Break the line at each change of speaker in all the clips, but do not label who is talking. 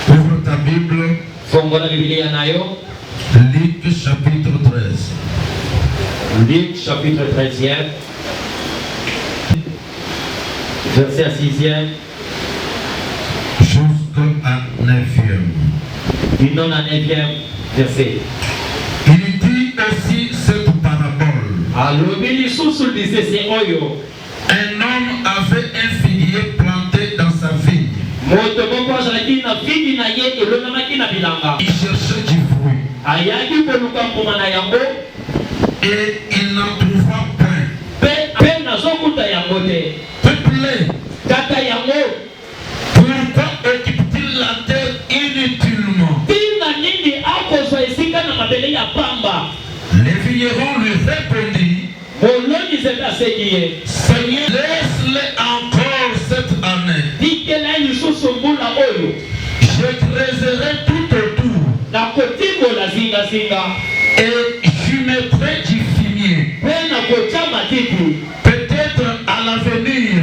Ouvre
ta Bible. Luc chapitre 13.
Luc chapitre 13e. Verset 6e.
Jusqu'à 9e.
Du non à 9e verset.
Il dit aussi cette parabole. Un homme avait un figuier planté dans sa vigne. Il cherchait du fruit. Et il n'en trouva point. Peuplé. Pourquoi occupe-t-il la terre inutilement? Les vignerons lui répondirent, Seigneur, laisse-les encore cette année. Je creuserai tout autour. Et je mettrai du fumier. Peut-être à l'avenir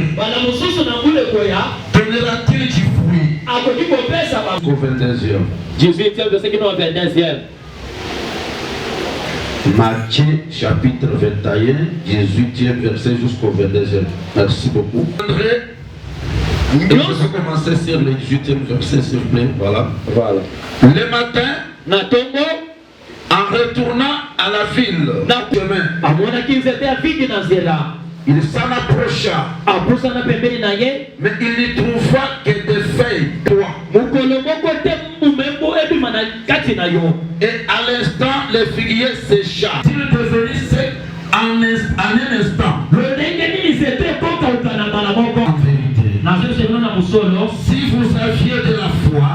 donnera-t-il du fruit. Au 22e.
18e verset qui nous a 22e.
Matthieu chapitre 21, 18e verset jusqu'au 22e. Merci beaucoup. Et je vais commencer sur le 18e verset, s'il vous plaît. Voilà. Le matin, en retournant à la ville, il s'en approcha, mais il n'y trouva que des feuilles. Et à l'instant, le figuier sécha. Il est devenu sec en un instant. En vérité, si vous aviez de la foi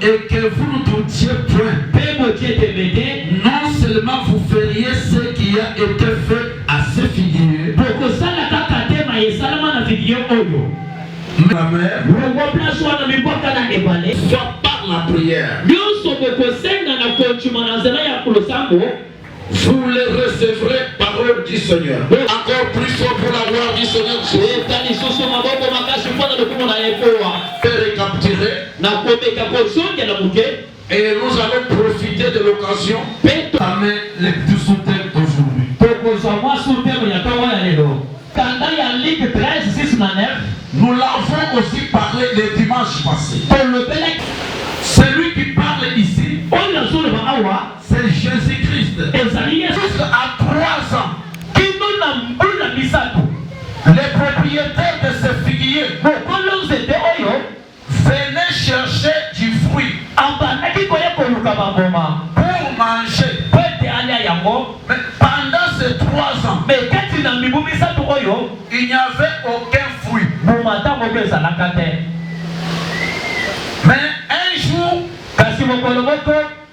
et que vous ne doutiez point, non seulement vous feriez ce qui a été fait à ce figuier, la mère, soit par la prière, vous les recevrez, parole du Seigneur. Encore plus fort pour la gloire du Seigneur. Récapituler. Et nous allons profiter de l'occasion. Amen. Les deux sous-thèmes d'aujourd'hui. Nous l'avons aussi parlé le dimanche passé. Celui qui parle ici, c'est Jésus-Christ. Jusqu'à 3 ans, les propriétaires de ce figuier venaient chercher du fruit pour manger. Mais pendant ces 3 ans, il n'y avait aucun fruit. Mais un jour,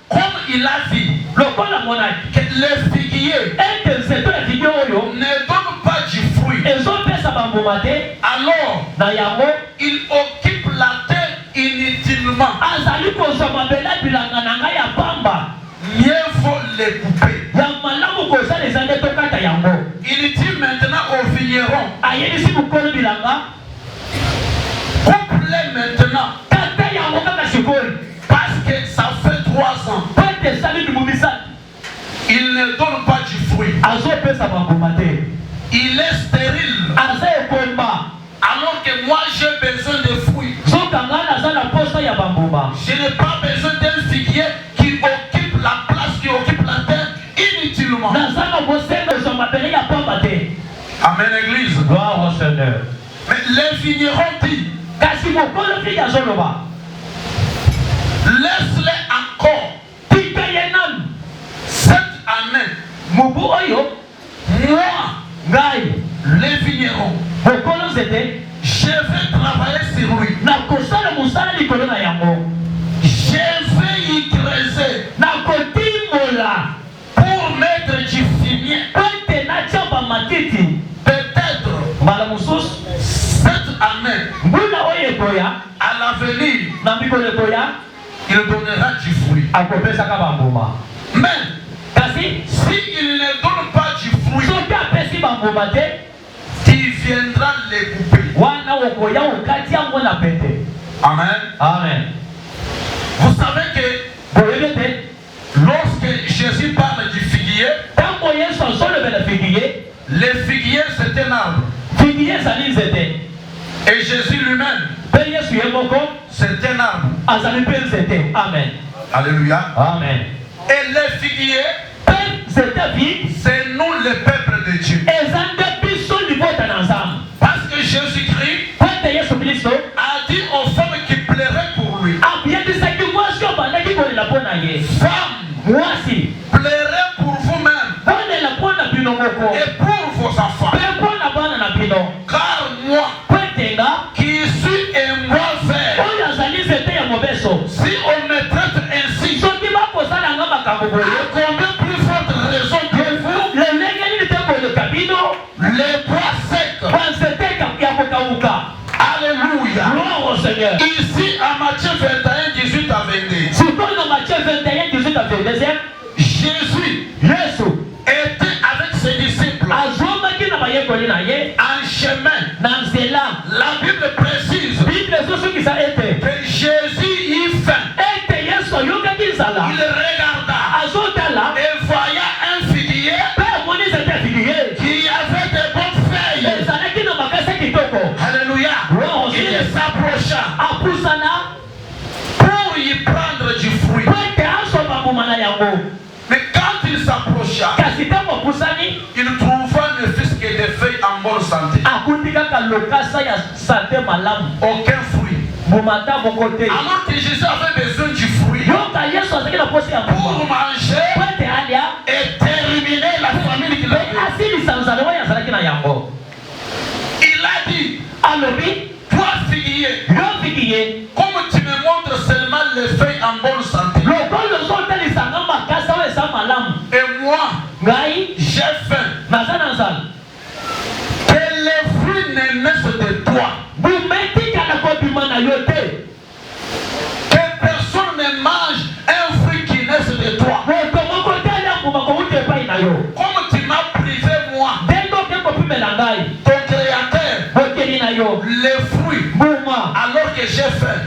comme il a vu que le figuier ne donne pas du fruit, alors il occupe la terre inutilement. Mieux vaut les couper. Il dit maintenant aux vignerons, coupe-les maintenant, parce que ça fait 3 ans. Il ne donne pas du fruit. Il est stérile. Alors que moi j'ai besoin de fruits. Je n'ai pas besoin d'un figuier qui occupe la place, qui occupe la terre inutilement. Amen, Église.
Gloire au Seigneur.
Mais les vignerons disent, laisse-les encore cette année. Moi, les vignerons, je vais travailler sur lui. Je vais y creuser pour mettre du fumier. Peut-être cette année, à l'avenir, il donnera du fruit. Mais s'il ne donne pas du fruit, tu viendras les couper.
Amen.
Amen.
Vous savez que lorsque Jésus parle du figuier, le figuier c'est un arbre. Et Jésus lui-même, c'est un arbre.
Amen.
Alléluia.
Amen.
Et le figuier, c'est nous le peuple de Dieu. Parce que Jésus-Christ a dit aux femmes qui pleuraient pour lui, femmes, pleurez pour vous-même et pour vos enfants. Car moi, qui suis un mauvais, si on me traite ainsi, à combien plus forte raison que vous, les bois secs. Alléluia. Ici à Matthieu 21, 18 à 22. Jésus était avec ses disciples en chemin. La Bible précise que Jésus y faim. Il regarda et voyait un figuier qui avait de bonnes feuilles. Alléluia. Il s'approcha pour y prendre du fruit. Mais quand il s'approcha, il trouva ne fût-ce que des feuilles en bonne santé. Aucun fruit. Alors que Jésus avait besoin du fruit pour manger et terminer la famille qu'il avait. Il a dit, toi figuier, comme tu me montres seulement les feuilles en bonne santé, et moi, j'ai faim, que les fruits ne naissent de toi, que personne ne mange un fruit qui naisse de toi. Comme tu m'as privé moi, ton créateur, les fruits, alors que j'ai faim,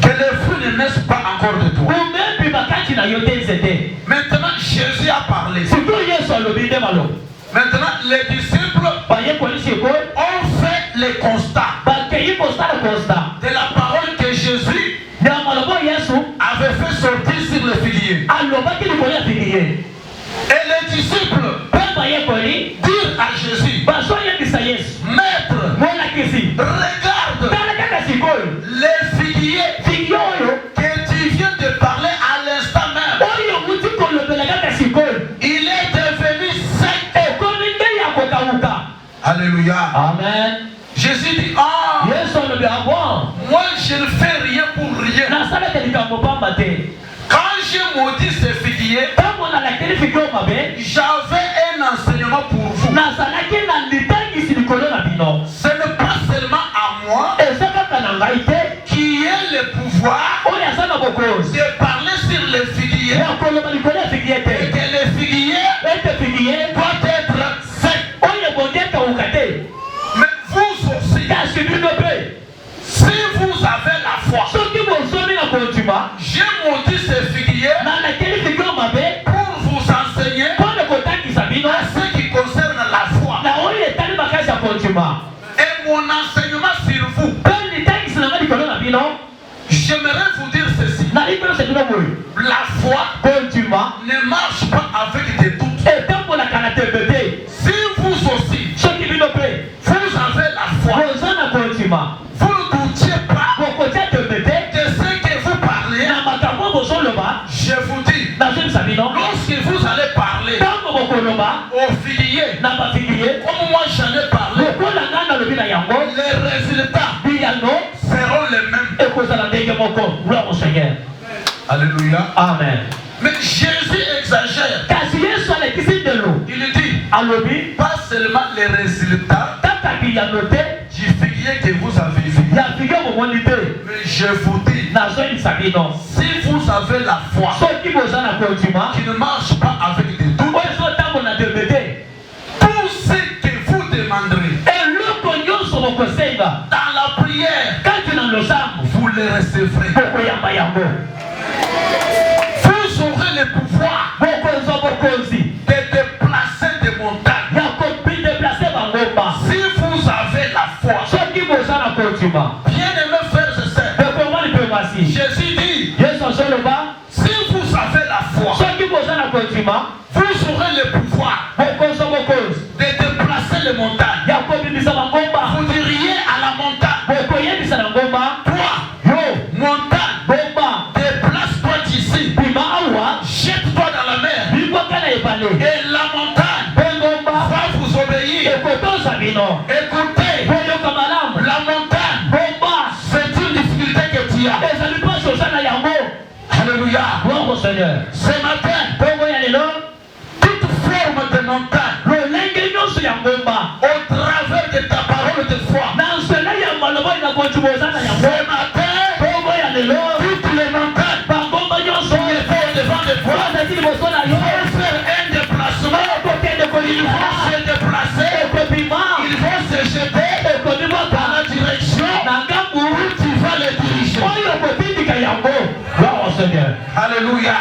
que les fruits ne naissent pas encore de toi. Maintenant Jésus a parlé. Maintenant les disciples ont fait le constat de la parole que Jésus avait fait sortir sur le figuier. Et les disciples dirent à Jésus, Maître, regarde les figuiers que tu viens de parler à l'instant même. Il est devenu sec. Alléluia.
Amen.
Jésus dit, moi je ne fais rien pour rien. Quand j'ai maudit ces figuiers, j'avais un enseignement pour vous. Ce n'est pas seulement à moi qui ai le pouvoir de parler sur les figuiers et que les figuiers doivent être secs. Mais vous aussi, si vous avez la foi, j'ai maudit ces figuiers pour vous enseigner à ce qui concerne la foi. Et mon enseignement sur vous, j'aimerais vous dire ceci. La foi ne marche pas avec des doutes. Si vous aussi, vous avez la foi, vous ne doutiez pas de ce que vous parlez. Je vous dis, lorsque vous allez parler aux figuiers, comme moi j'en ai parlé, les résultats seront les mêmes. Alléluia.
Amen.
Mais Jésus exagère. Il dit, pas seulement les résultats du figuier que vous avez vu, mais je vous dis, si vous avez la foi qui ne marche pas avec des doutes, tout ce que vous demanderez,
le recevrez. Vous aurez le pouvoir de déplacer des montagnes. Si vous avez la foi. Bien-aimés frères et sœurs, Jésus dit, si vous avez la foi, vous aurez le pouvoir de déplacer les montagnes. Vous diriez à la montagne, toi, montagne, déplace-toi d'ici, jette-toi dans la mer, et la montagne va vous obéir. Écoutez, la montagne, c'est une difficulté que tu as. Alléluia. Ce matin, toute forme de montagne, au travers de ta parole de foi, ce matin, toutes les montagnes, il faut devant les voies, il faut faire un déplacement, il faut se déplacer, il faut se jeter dans la direction où tu vas les diriger. Alléluia.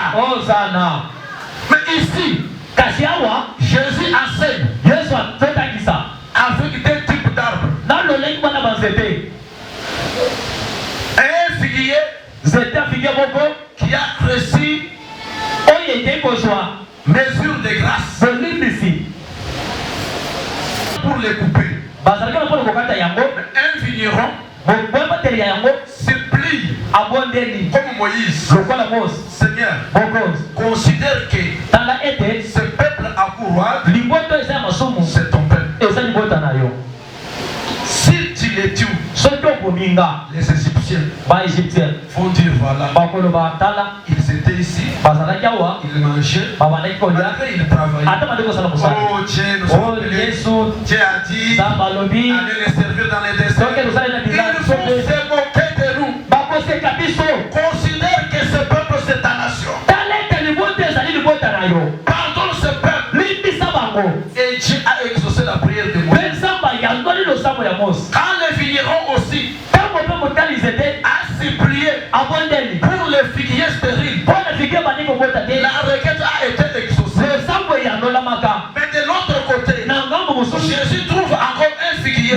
Mais ici, Jésus enseigne avec deux types d'arbres. Un figuier qui a reçu mesure de grâce pour les couper. Un vigneron se plie comme Moïse. Seigneur, considère que ce peuple accouroit, c'est ton peuple. Si tu les tues, les Égyptiens vont dire voilà, ils étaient ici, ils mangeaient, après ils travaillaient. Oh Dieu nous a appelés, Dieu a dit, allez les servir dans les déserts. Ils vont se moquer de nous. Considère que ce peuple c'est ta nation. Pardonne ce peuple. Et Dieu a exaucé la prière de Moïse. Quand les vignerons aussi a supplié pour les figuiers stériles, la requête a été exaucée. Mais de l'autre côté, Jésus trouve encore un figuier.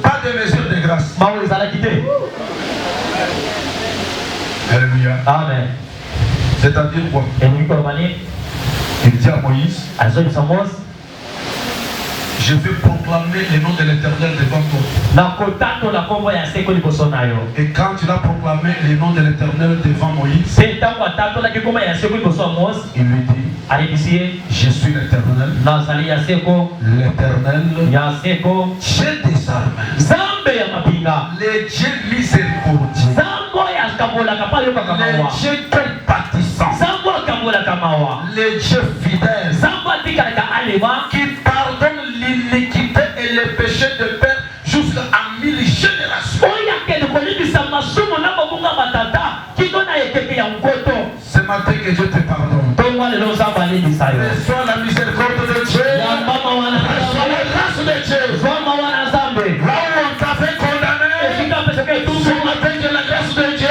Pas de mesure de grâce. Alléluia.
Amen.
C'est-à-dire quoi? Il dit à Moïse, je vais proclamer le nom de l'Éternel devant toi. Et quand tu l'as proclamé le nom de l'Éternel devant Moïse, il lui dit, je suis l'Éternel, l'Éternel, Dieu des armées, le Dieu miséricordieux, le Dieu compatissant, le Dieu fidèle, qui pardonne l'iniquité et le péché de père jusqu'à 1000 générations. Ce matin que Dieu te pardonne. Reçois la miséricorde de Dieu. Reçois la grâce de Dieu. Là où on t'avait condamné, ce matin que la grâce de Dieu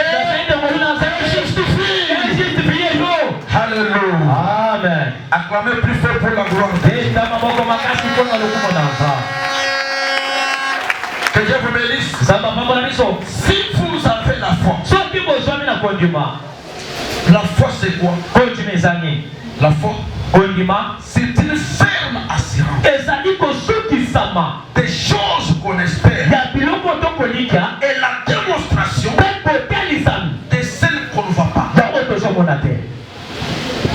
justifie. Alléluia.
Amen.
Acclamez plus fort pour la gloire de Dieu. Que Dieu vous bénisse. Si vous avez la foi, la foi c'est quoi? La foi, c'est une ferme assurance des choses qu'on espère et la démonstration de celles qu'on ne voit pas.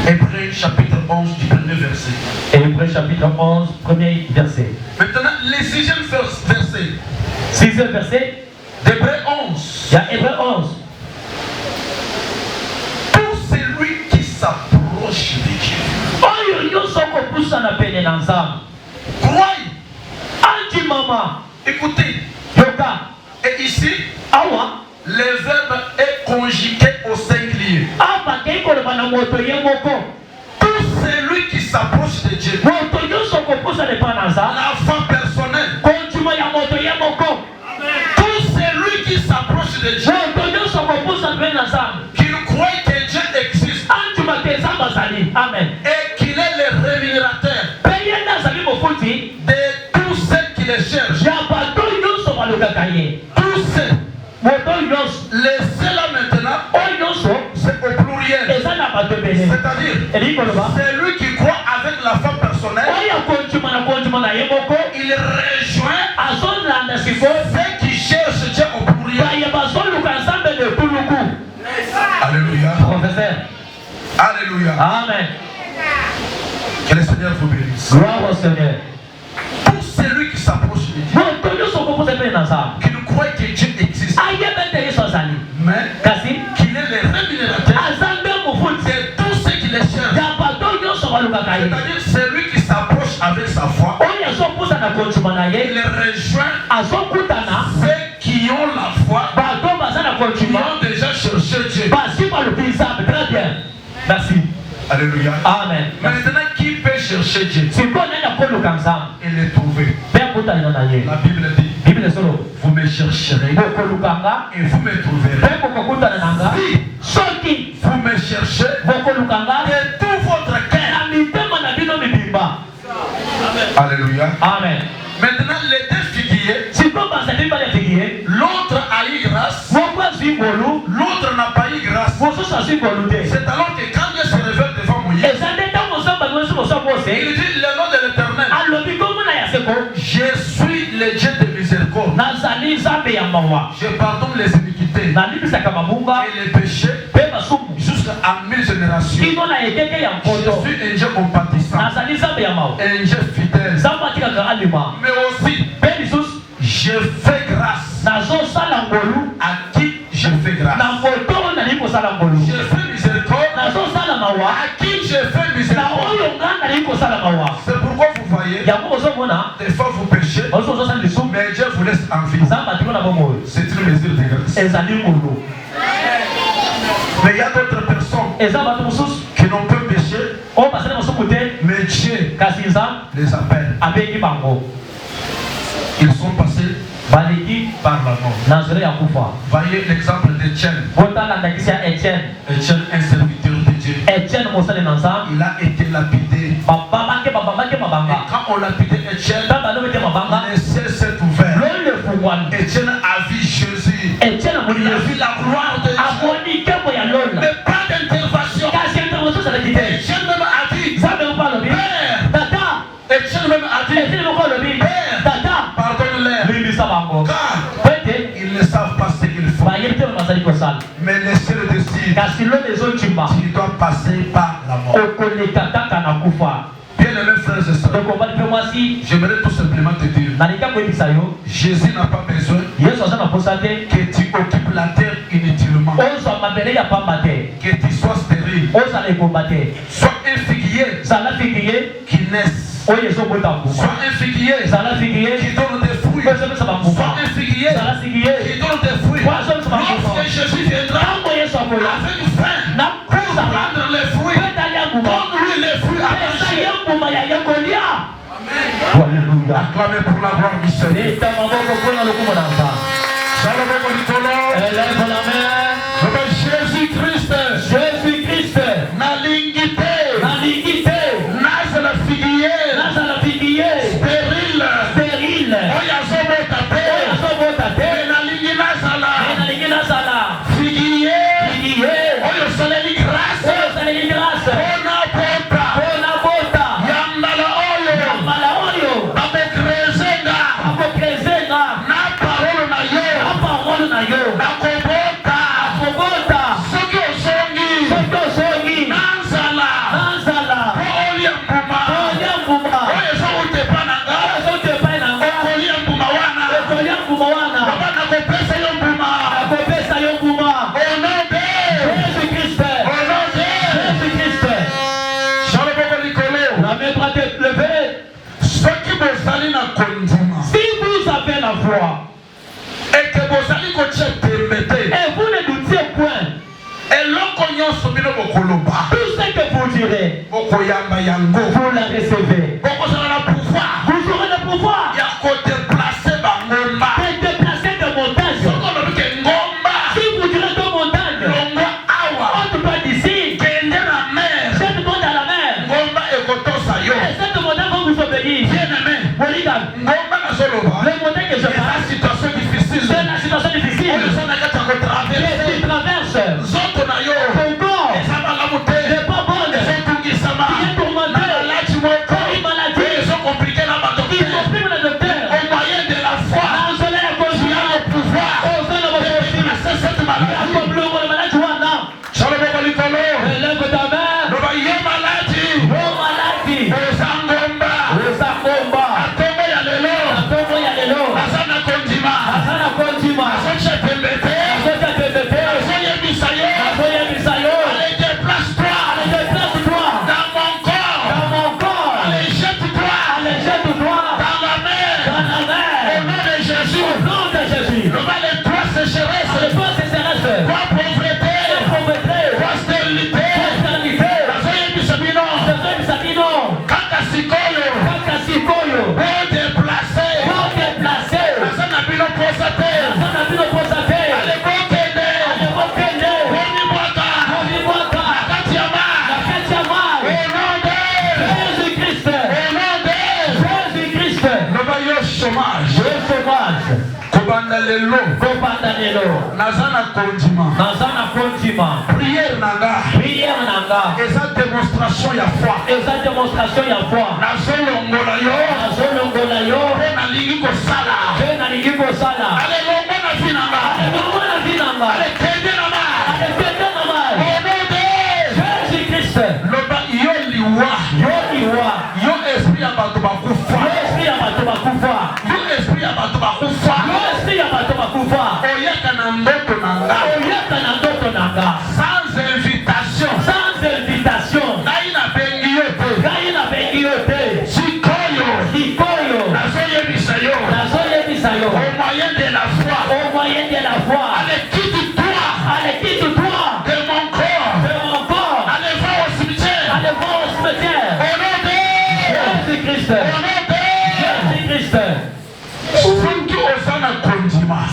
Hébreux chapitre 11 du premier verset.
Hébreux chapitre 11, premier verset.
Maintenant, le sixième verset.
Sixième verset.
Hébreux 11.
Il y a Hébreux 11.
Tout celui qui s'approche de Dieu. Croyez. Écoutez. Et ici, le verbe est conjugué au singulier. Tout celui qui s'approche de Dieu. La foi personnelle. Tout celui qui s'approche de Dieu.
Amen.
Et qu'il est le rémunérateur de tous ceux qui le cherchent. Tous ceux. Laissez-la maintenant, c'est au pluriel. C'est-à-dire, c'est lui qui croit avec la foi personnelle. Il rejoint ceux qui cherchent Dieu au pluriel. Alléluia. Alléluia.
Amen.
Que le Seigneur vous bénisse.
Gloire au Seigneur.
Pour celui qui s'approche de Dieu, qui nous croit que Dieu existe, mais qu'il est le rémunérateur de tous ceux qui le cherchent. C'est-à-dire celui qui s'approche avec sa foi, il rejoint ceux qui ont la foi, qui ont déjà cherché Dieu.
Merci.
Alléluia.
Amen.
Maintenant, qui peut chercher Dieu? Et le trouver. La Bible dit, vous me chercherez et vous me trouverez. Si vous me cherchez de tout votre cœur. Alléluia.
Amen.
Maintenant, les deux figuiers, l'autre a eu grâce, l'autre n'a pas eu grâce. C'est alors que quand Dieu se révèle devant Moïse, il dit le nom de l'Éternel. Je suis le Dieu de miséricorde. Je pardonne les iniquités et les péchés jusqu'à 1000 générations. Je suis un Dieu compatissant, un Dieu fidèle. Mais aussi, je fais grâce à qui je fais grâce. Je fais miséricorde à qui je fais miséricorde. C'est pourquoi vous voyez, des fois vous péchez, mais Dieu vous laisse en vie. C'est une mesure de grâce. Mais il y a d'autres personnes qui n'ont pas péché, mais Dieu les appelle. Ils sont passés par la mort. Voyez l'exemple d'Étienne. Étienne, un serviteur de Dieu. Il a été lapidé. Et quand on lapidait Étienne, le ciel s'est ouvert. Étienne a vu Jésus. Il a vu la gloire de Dieu. Mais pas d'intervention. Étienne même a dit, Père. Étienne même a dit, Père, pardonne-les. Car ils ne savent pas ce qu'ils font. Mais laissez le désir. Tu dois passer par la mort. Bien aimés frères et sœurs, j'aimerais tout simplement te dire, Jésus n'a pas besoin que tu occupes la terre inutilement, que tu sois stérile. Sois un figuier qui naisse. Sois un figuier qui donne des fruits. Sois un figuier qui donne des fruits. Lorsque Jésus viendra avec faim pour prendre les fruits, donne-lui les fruits à manger. Acclamez pour la gloire du Seigneur. Jésus-Christ, Nalingite, Naz la figuier, stérile, Oyazobotate, Nalingi Nazala, figuier, Oyosaleli grâce, Bonapota, Yamala Oyo, Abokrezenga, na parole na yo, Nakobota, Soki Osongi, Nanzala, Olia Mbuma, Oyo Soute Pananga, Okolia Mbuma wana, Baba nakopesa yo Mbuma, au nom de Jésus-Christ, Shalom Nicolas, la main doit être levée. Soki bozali na kondima, si vous avez la foi, et que bozali kotia tembete, et vous ne doutiez point, et l'on nyonso bino bokoloba, tout ce que vous direz, bokoyamba yango, vous la recevez. Bokozala na pouvoir, vous aurez le pouvoir. Ya kote placer bangomba, déplacer de montagne. Sokolo ke ngomba, si vous direz de montagne, longo awa, on te doit d'ici, kende na mer, cette monde à la Prière nanga. Esa démonstration ya foi. Nazolongola yo. Na lingi kosala. Ale kende na mai. Loba yo liwa. Yo esprit ya bato bakufa. Yo esprit ya bato bakufa. Oyaka na ndoto nanga. Sans invitation. Naina bengi yo te. Sikoyo. Nazoyebisa yo. Au moyen de la foi. Allez, quitte-toi. De mon corps. Allez, va au cimetière. Au nom de Jésus-Christ.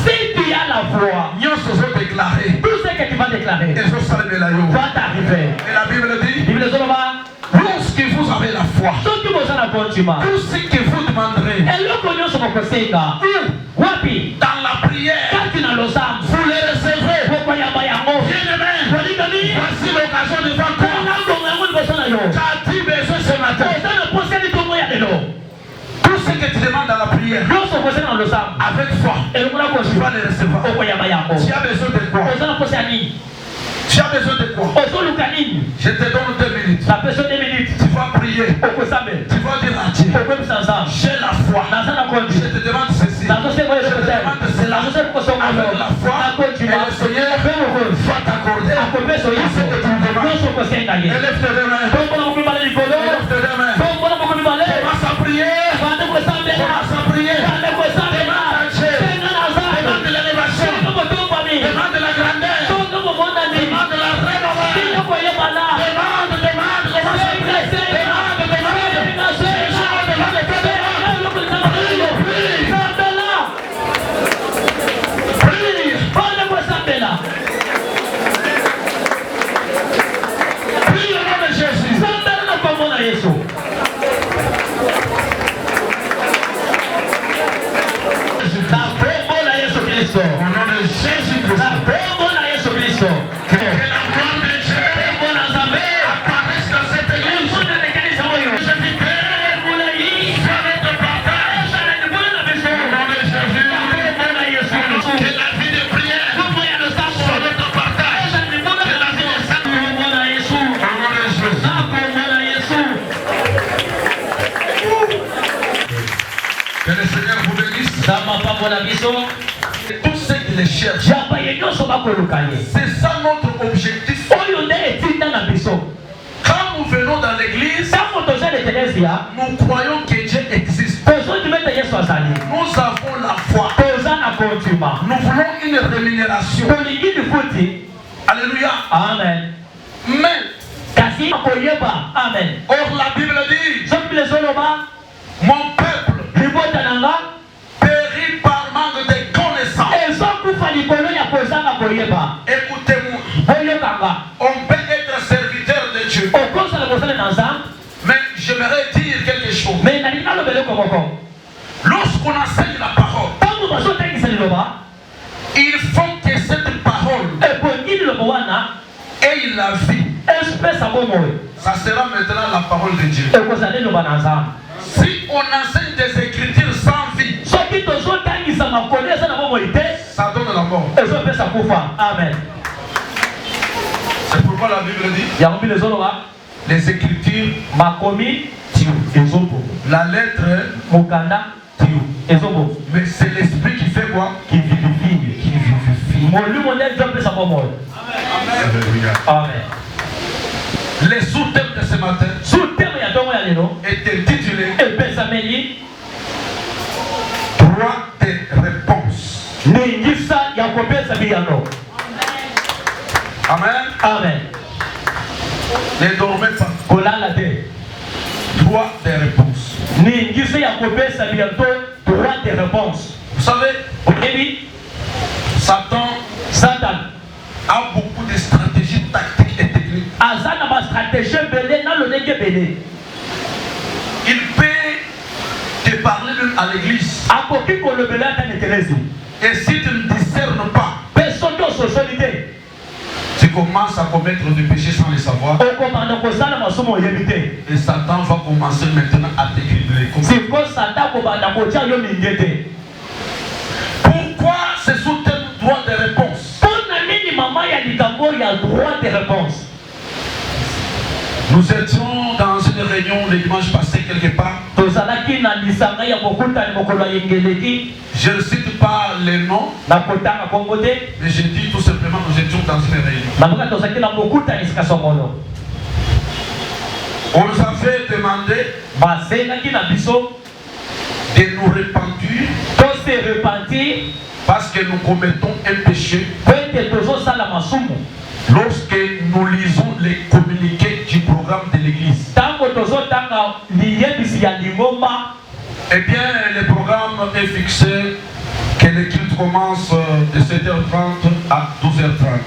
Si tu as la foi, tout ce que tu vas déclarer va t'arriver. Et la Bible dit, lorsque vous avez la foi, tout ce que vous demanderez, dans la prière, vous les recevrez. Bien-aimé, voici l'occasion de voir quoi. Tu as dit besoin ce matin. Tout ce que tu demandes dans la prière, avec foi, tu vas les recevoir. Tu as besoin de quoi? Je te donne 2 minutes. Tu vas prier. Tu vas dire à Dieu, j'ai la foi. Je te demande ceci. Je te demande cela. Avec la foi, et le Seigneur va t'accorder ce que tu demandes. Élève tes deux mains. Commence à prier. Demande de l'élévation. Demande de la grandeur. Demande de la rénovation. Tout ce qu'il cherche, c'est ça notre objectif. Quand nous venons dans l'église, nous croyons que Dieu existe. Nous avons la foi. Nous voulons une rémunération. Alléluia.
Amen.
Mais,
Amen.
or la Bible dit, mon peuple périt par manque de connaissance. Écoutez-moi, on peut être serviteur de Dieu. Mais j'aimerais dire quelque chose. Lorsqu'on enseigne la parole, il faut que cette parole ait la vie. Ça sera maintenant la parole de Dieu. Si on enseigne des écritures sans vie, ça donne la mort.
Amen.
C'est pourquoi la Bible dit, les écritures, la lettre, mais c'est l'esprit qui fait quoi? Qui vivifie.
Amen.
Les sous-thèmes de ce matin est intitulé droit de réponse. Amen. Ne dormez pas. Droit de réponse. Vous savez, Satan a beaucoup de stratégies tactiques et techniques. Il peut te parler même à l'église. Et si tu ne discernes pas, tu commences à commettre des péchés sans les savoir. Et Satan va commencer maintenant à t'écrire. Pourquoi c'est sous tel droit de réponse? Nous étions dans une réunion le dimanche passé quelque part. Je ne cite pas les noms, mais je dis tout simplement nous étions dans une réunion. On nous avait demandé de nous repentir parce que nous commettons un péché lorsque nous lisons les communiqués du programme de l'église. Eh bien, le programme est fixé que le culte commence de 7h30 à 12h30.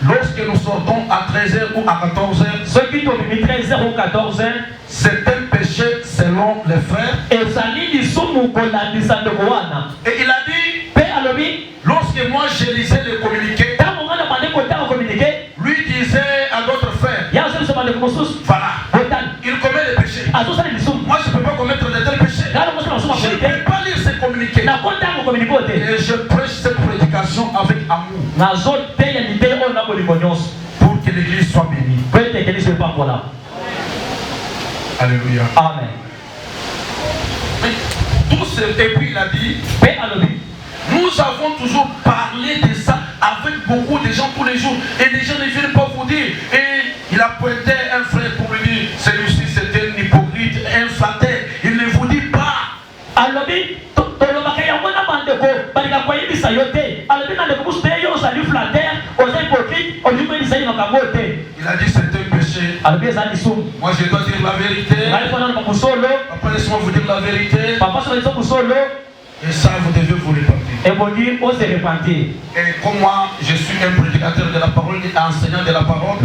Lorsque nous sortons à 13h ou à 14h, c'est un péché selon les frères. Et il a dit, lorsque moi je lisais les communiqués, lui disait à d'autres frères, voilà, il commet des péchés. Moi je ne peux pas commettre de tels péchés. Je ne peux pas lire ces communiqués. Et je prêche cette prédication avec amour pour que l'église soit bénie. Alléluia.
Amen.
Et puis il a dit, nous avons toujours parlé de ça avec beaucoup de gens tous les jours. Et les gens ne viennent pas vous dire. Et il a pointé un frère pour lui dire, celui-ci c'était un hypocrite, un flatteur. Il ne vous dit pas. Il a dit c'est un péché. Moi je dois dire la vérité. Papa, laisse-moi vous dire la vérité. Et ça, vous devez vous repentir. Et comme moi, je suis un prédicateur de la parole et enseignant de la parole,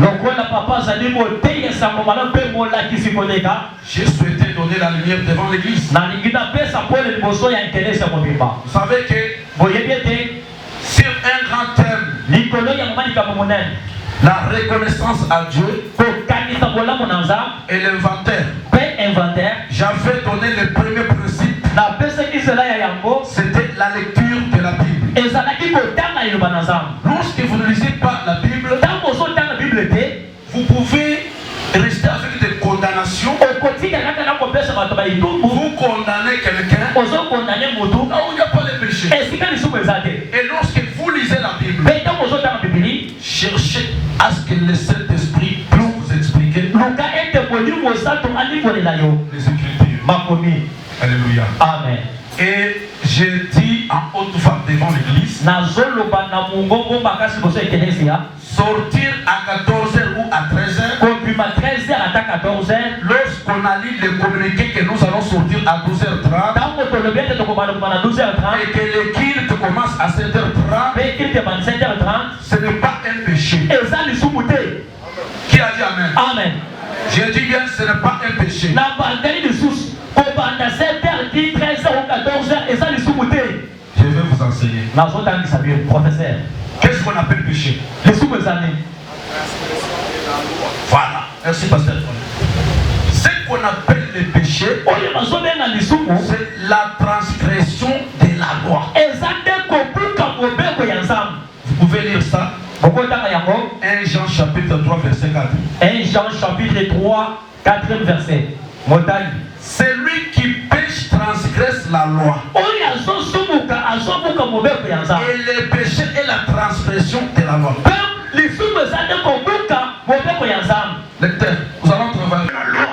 j'ai souhaité donner la lumière devant l'église. Vous savez que sur un grand thème, la reconnaissance à Dieu et l'inventaire, j'avais donné le premier principe. C'était la lecture de la Bible. Lorsque vous ne lisez pas la Bible, vous pouvez rester avec des condamnations. Vous condamnez quelqu'un là où il n'y a pas de péché. Et lorsque vous lisez la Bible, cherchez à ce que le Saint-Esprit puisse vous expliquer les Écritures. Alléluia.
Amen.
Et j'ai dit en haute voix devant l'église, sortir à 14h ou à 13h, lorsqu'on a lu les communiqués que nous allons sortir à 12h30, et que le culte commence à 7h30, ce n'est pas un péché. Qui a dit Amen?
Amen.
J'ai dit bien, ce n'est pas un péché. Je vais vous enseigner.
Professeur.
Qu'est-ce qu'on appelle péché? Voilà. Merci, pasteur. Ce qu'on appelle le péché, c'est la transgression de la loi. Vous pouvez lire ça. 1 Jean chapitre 3 verset 4.
1 Jean chapitre 3, 4e verset.
Celui qui pêche transgresse la loi. Et le péché est la transgression de la loi. Lecteur, nous allons travailler la loi.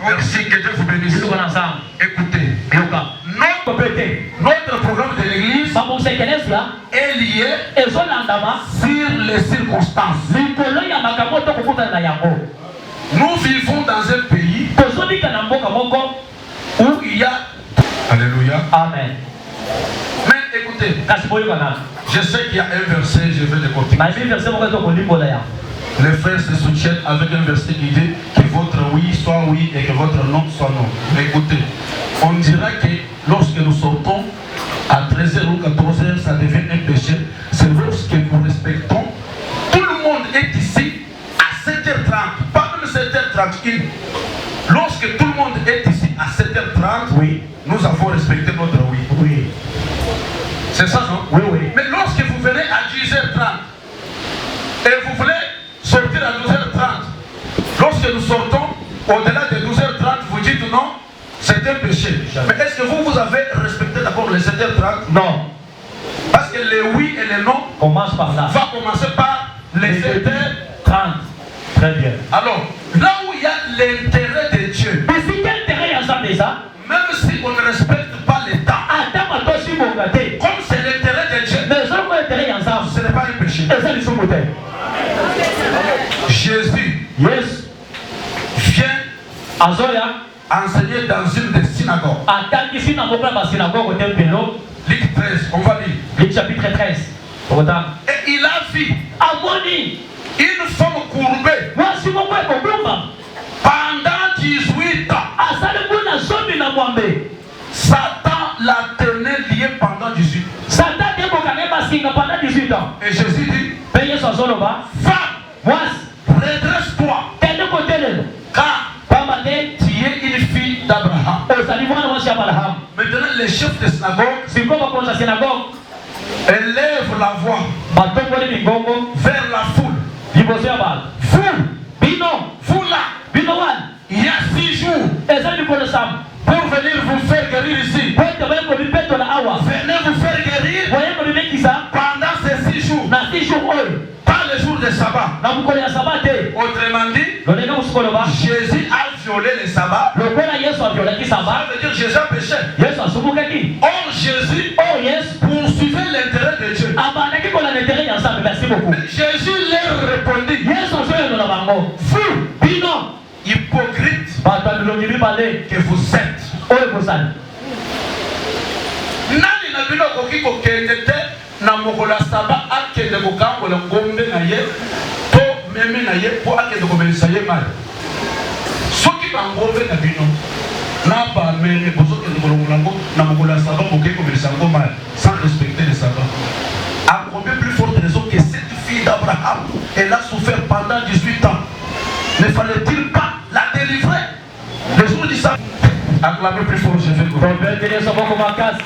Merci, que Dieu vous bénisse. Écoutez, notre programme de l'église est lié sur les circonstances. Nous vivons dans un pays où il y a... Alléluia.
Amen.
Mais écoutez, je sais qu'il y a un verset, je vais le continuer.
Les frères se soutiennent avec un verset qui dit que votre oui soit oui et que votre non soit non. Mais écoutez, on dira que lorsque nous sortons à 13h ou 14h, ça devient un péché. C'est lorsque nous respectons. Tout le monde est ici à 7h30, pas même 7h31. Lorsque tout le monde est ici à 7h30,
Oui.
nous avons respecté notre oui.
Oui.
C'est ça, non?
Oui, oui.
Mais lorsque vous venez à 10h30 et vous voulez sortir à 12h30, lorsque nous sortons au-delà de 12h30, vous dites non, c'est un péché. Mais est-ce que vous avez respecté d'abord les 7h30?
Non.
Parce que les oui et les non
Commence par là.
va commencer par les 7h30.
Très bien.
Alors, là où il y a l'intérêt de Dieu,
Mais si quel intérêt y a ça déjà?
même si on ne respecte pas les temps,
Attends, toi, si mon gâté.
comme c'est l'intérêt de Dieu,
Mais ça, quoi intérêt y a ça?
ce n'est pas un péché.
Et ça, ils sont côté.
Jésus
Yes.
vient
Azoya.
enseigner dans une des synagogues.
Attends, ici, dans mon synagogue, au templo.
Luc 13, on va lire.
Le chapitre 13. Regarde.
Et il a vu
Amoni.
une femme courbée
Moi, si mon père est
pendant 18 ans.
ah, ça le bon à zombie na mwambe.
Satan l'a tenait liée pendant 18 ans.
Satan est bon quand même pendant 18 ans.
Et Jésus dit,
Payez son zoloba.
femme,
Moi,
redresse-toi,
quel est côté là?
car
Pas maté.
tu es une fille d'Abraham.
Au salut, moi, je suis Abraham.
Maintenant, les chefs de synagogue
C'est comme on la synagogue.
élèvent la voix
Bateau pour les bingongo.
vers la foule.
Liboso ya bal.
Vous,
Bino.
vous là,
Bino wan.
il y a 6 jours
Et ça, nous connaissons.
pour venir vous faire guérir ici.
Pour te voir comme une bête de la awa.
Venez vous faire guérir
Voyez comme une bête qui ça.
pendant ces 6 jours,
Na 6 jours oyo.
pas les jours de sabbat.
Na mukolo ya sabate.
Autrement dit,
Loleka musikolo ba.
Jésus a violé le sabbat.
Lokola Yesu aviolaki
Ça
sabbat.
veut dire Jésus a péché.
Yesu asubukaki.
Or, Jésus
Oh yes.
poursuivait l'intérêt de Dieu.
Abandaki kola l'intérêt ya nzambe. Merci beaucoup.
Mais Jésus leur répondit,
Yesu azoyelo na bango.
vous,
Bino.
hypocrite
Bato ya bilongi mibale.
que vous êtes.
Oyo kozali.
Nani na bino koki kokende te na mokolo ya saba akende kokambola ngombe na ye to meme na ye mpo akende komelisa ye mai. Soki bangombe na bino na bameme bozokende kolongola yango na mokolo ya saba bokoki komelisa yango mai sans respecter le sabbat. À combien plus forte raison que cette fille d'Abraham, elle a souffert pendant 18 ans. Ne fallait-il pas la délivrer le jour du sabbat? Acclamez plus fort, je vais courir.
Prophète Yesu boko makasi.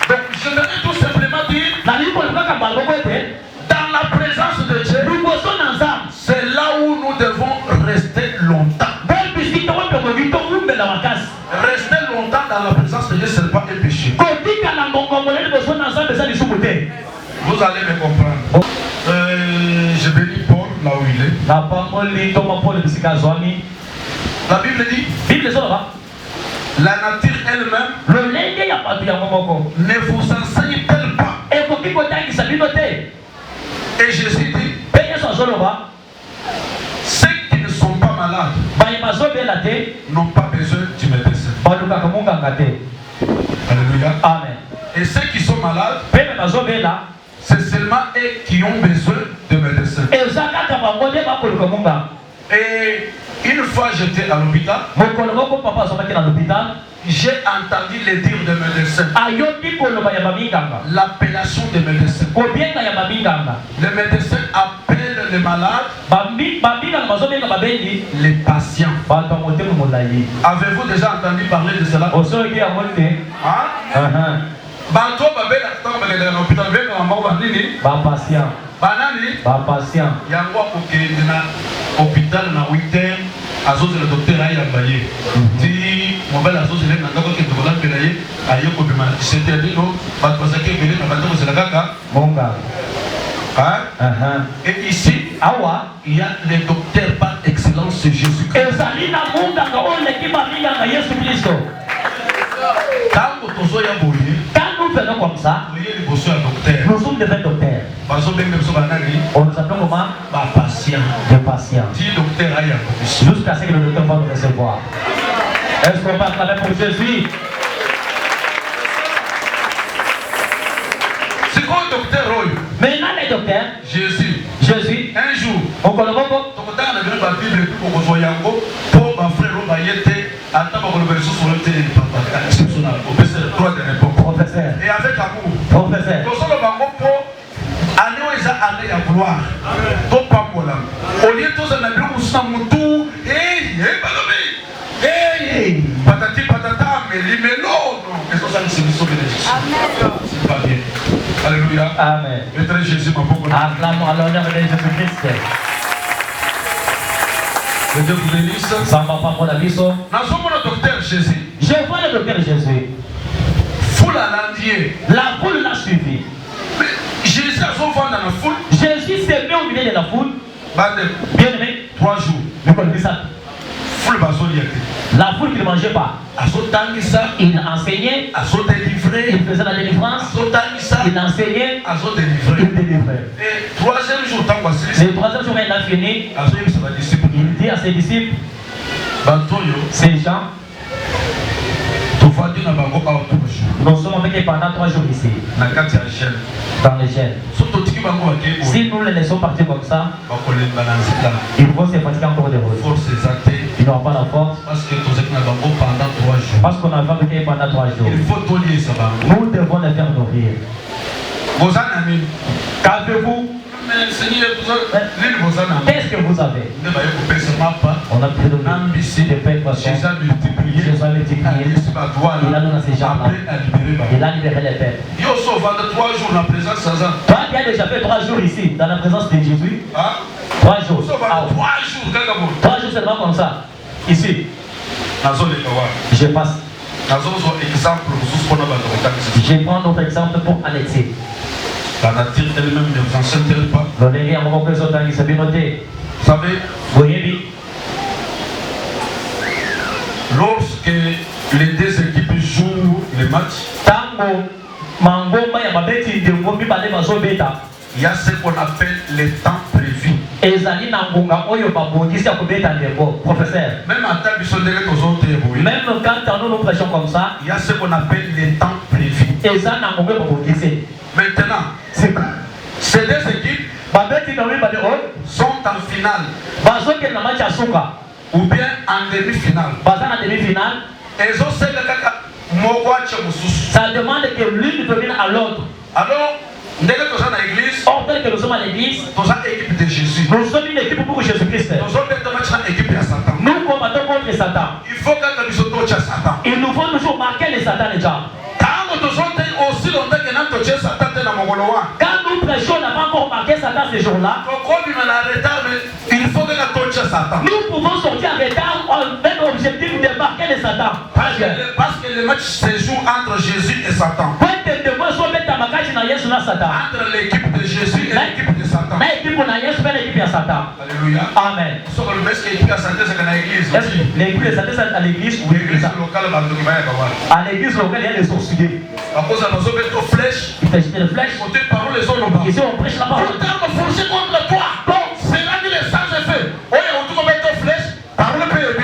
Donc, j'aimerais tout simplement dire,
Na liko kaka baloko ete.
dans la présence de Dieu,
Liboso na nzambe.
c'est là où nous devons rester longtemps.
Bel bisika wa peko vito umbela makasi.
Rester longtemps dans la présence de Dieu, ce n'est pas un péché.
Kotika na ngongomole liboso na nzambe eza lisumu te.
Vous allez me comprendre. Je bénis Paul là où il est.
Na pamoli toma pole bisika zwami.
La Bible dit,
Bible ezoba.
la nature elle-même
Lolenge ya bato ya moko.
ne vous enseigne-t-elle pas?
Ekoki kotangisa bino te.
Et Jésus dit,
Pe Yesu azoloba.
ceux qui ne sont pas malades
Bayi bazobela te.
n'ont pas besoin du médecin.
Balukaka munganga te.
Alléluia.
Amen.
Et ceux qui sont malades,
Pe bazobela.
c'est seulement eux qui ont besoin de médecins.
Eza kaka bango nde bakoluka munganga.
Et une fois j'étais à l'hôpital,
Mokolo moko papa azobaki na l'hôpital.
j'ai entendu le dire de médecins.
Ayoki koloba ya baminganga.
L'appellation des médecins.
Kobenga ya baminganga.
Les médecins appellent les malades
Baminganga bazobenga babengi.
les patients.
Bato ya motema molayi.
Avez-vous déjà entendu parler de cela?
Osoyoki yango te.
Hein? Bato babela tango bakendeka na hôpital benga bango banini?
Bapatient.
Banani?
Bapatient.
Yango akokende na hôpital na 8h azozela docteur ayamba ye. Ti mobile azozela na ndako ke tokola pela ye aye kobima na 17h dino bato bazaki ebele na bandako zela kaka.
Monga.
Hein? Et ici,
Awa.
il y a les docteurs par excellence, c'est Jésus-Christ.
Ezali na munganga oleki baminganga Yesu Kristo.
Tango tozoya boye,
Quand nous faisons comme ça,
toye liboso ya docteur.
nous sommes des vrais docteurs.
Bazobenga biso banani?
On nous appelle comment?
Ba patient.
Des patients.
Ti docteur ayamba biso.
Jusqu'à ce que le docteur va nous recevoir. Est-ce qu'on peut acclamer pour Jésus?
Siko
quoi docteur Roy?
Maintenant les docteurs,
Jésus.
Jésus,
Un jour,
on connaît pas.
donc dans la Bible, pour que soyez pour ma frère Robayete, attends que le verset sur le thé, trois derniers points.
Professeur,
Et avec amour.
professeur.
Nous sommes pour année où ils ont année à vouloir. Donc pas pour là. Au lieu de tout ça, on a vu que ça mon tour. Hey, hey, patati patata, mais l'imelo, non. Et ça, c'est une sauvé de Jésus. C'est pas bien. Alléluia.
Amen.
Mettez Jésus, ma pauvre.
Acclamons à l'honneur de Jésus-Christ.
Que Dieu vous bénisse.
Sans papa pour la mission.
Nous sommes le docteur Jésus.
Je vois le docteur Jésus.
Foule à l'endier.
La foule l'a suivi.
Jésus a son vent dans la foule.
Jésus s'est mis au milieu de la foule. Bien aimé.
3 jours.
Vous connaissez ça.
Foule basoliette.
La foule qui ne mangeait pas. Il enseignait. Il faisait la délivrance. Il enseignait. Il délivrait.
Et 3e jour, tant que
le 3e jour, il a fini. Il dit à ses disciples, ces gens, nous sommes avec eux pendant 3 jours ici, dans les chaînes. Si nous les laissons partir comme ça, ils vont se fatiguer encore de route. Ils n'auront pas la force. Parce qu'on a fait avec eux pendant 3 jours. Nous devons les faire nourrir. Qu'avez-vous? Qu'est-ce que vous avez? On a pris de l'ambition de paix de façon. Jésus a multiplié. Il a donné à ces gens-là. Il a libéré les peuples. Toi qui as déjà fait 3 jours ici, dans la présence de Jésus. 3 jours. 3 jours seulement comme ça. Ici. Je passe. Je prends notre exemple pour annexer.
La nature elle-même ne vous enseigne pas. Vous savez, lorsque les 2 équipes jouent les matchs, il y a ce qu'on appelle les temps prévus. Même à table,
même quand nous prêchons comme ça,
il y a ce qu'on appelle les temps prévus. Maintenant, ces 2 équipes sont en finale ou bien en demi-finale. Et
ça demande que l'une domine à l'autre.
Alors, l'église,
que nous sommes à l'église,
équipe de Jésus.
Nous sommes une équipe pour Jésus-Christ. Nous combattons contre Satan.
Il faut que Satan.
Il nous faut toujours marquer les Satan déjà. Quand nous prêchons, on n'a pas encore marqué Satan ces jours-là.
Il faut que Satan.
Nous pouvons sortir en retard, on met l'objectif de marquer les Satan.
Parce que le match se joue entre Jésus et Satan. Entre l'équipe de Jésus et l'équipe de Satan. Alléluia.
Amen. L'équipe de Satan c'est à l'église ou l'église
locale.
À l'église locale, il y a les sorciers.
À cause de la flèche.
Il fait jeter les flèches. Ici on prêche la parole.
Forcer contre toi. Donc, c'est là que les sages fait. Oui, on doit mettre flèche. Parole peut être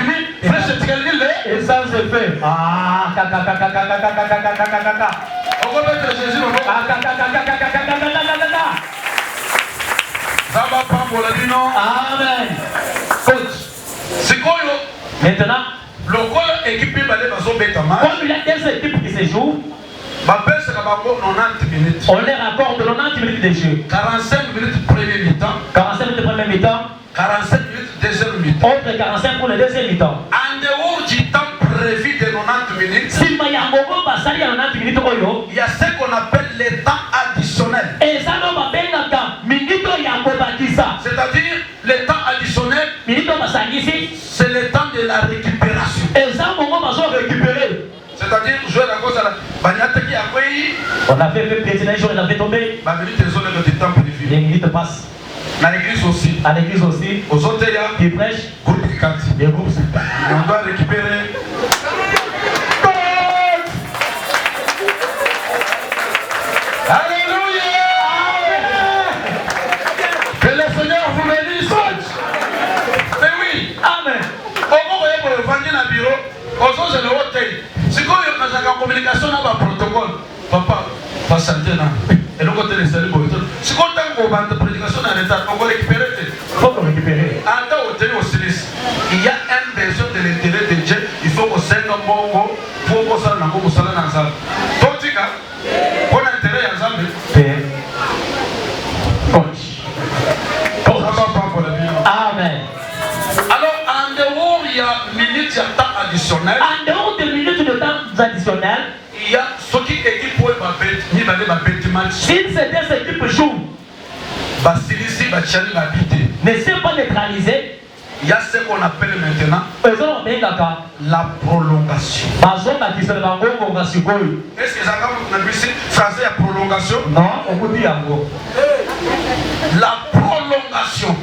flèche est
et ça se fait. Ah,
on va mettre Jésus au
Amen. Coach.
C'est quoi?
Maintenant,
le corps équipé
comme il y a des équipes qui se jouent, on les raccorde 90 minutes de jeu.
45 minutes premier mi-temps.
45 minutes premier mi-temps.
45 minutes deuxième mi-temps.
Autre 45 pour le deuxième mi-temps.
En dehors du temps prévu de 90 minutes,
si il y a 90 minutes,
il y a ce qu'on appelle les temps additionnels.
Et ça, on va bien
c'est-à-dire le temps additionnel, c'est le temps de la récupération.
Et ça, on va récupérer.
C'est-à-dire, jouer la cause à la.
On a fait piétiner un jour, il avait tombé. Les minutes passent.
À l'église aussi.
À l'église aussi.
Aux autres,
qui prêchent. Les groupes.
On doit récupérer. Alléluia. Que le Seigneur vous bénisse. Mais oui.
Amen.
Comment vous voyez vendre dans le bureau? Quand c'est le hôtel. Si vous avez une communication dans le protocole, papa, pas santé. Et le côté de de prédication en retard, on va récupérer.
Il faut qu'on récupère.
Il y a un besoin de l'intérêt de Dieu. Il faut qu'on s'aide un bon mot pour qu'on s'en aille pour s'en aller. Tontika, pour l'intérêt à Zambé.
Amen.
Alors, en dehors, il y a minutes de temps additionnel.
En dehors des minutes de temps additionnels,
il y a ce qui équipe pour le
si ces deux équipes jouent, ne sont pas neutralisés,
il y a ce qu'on appelle maintenant
la
prolongation. Est-ce que ça français la prolongation?
Non, on vous dit
la prolongation.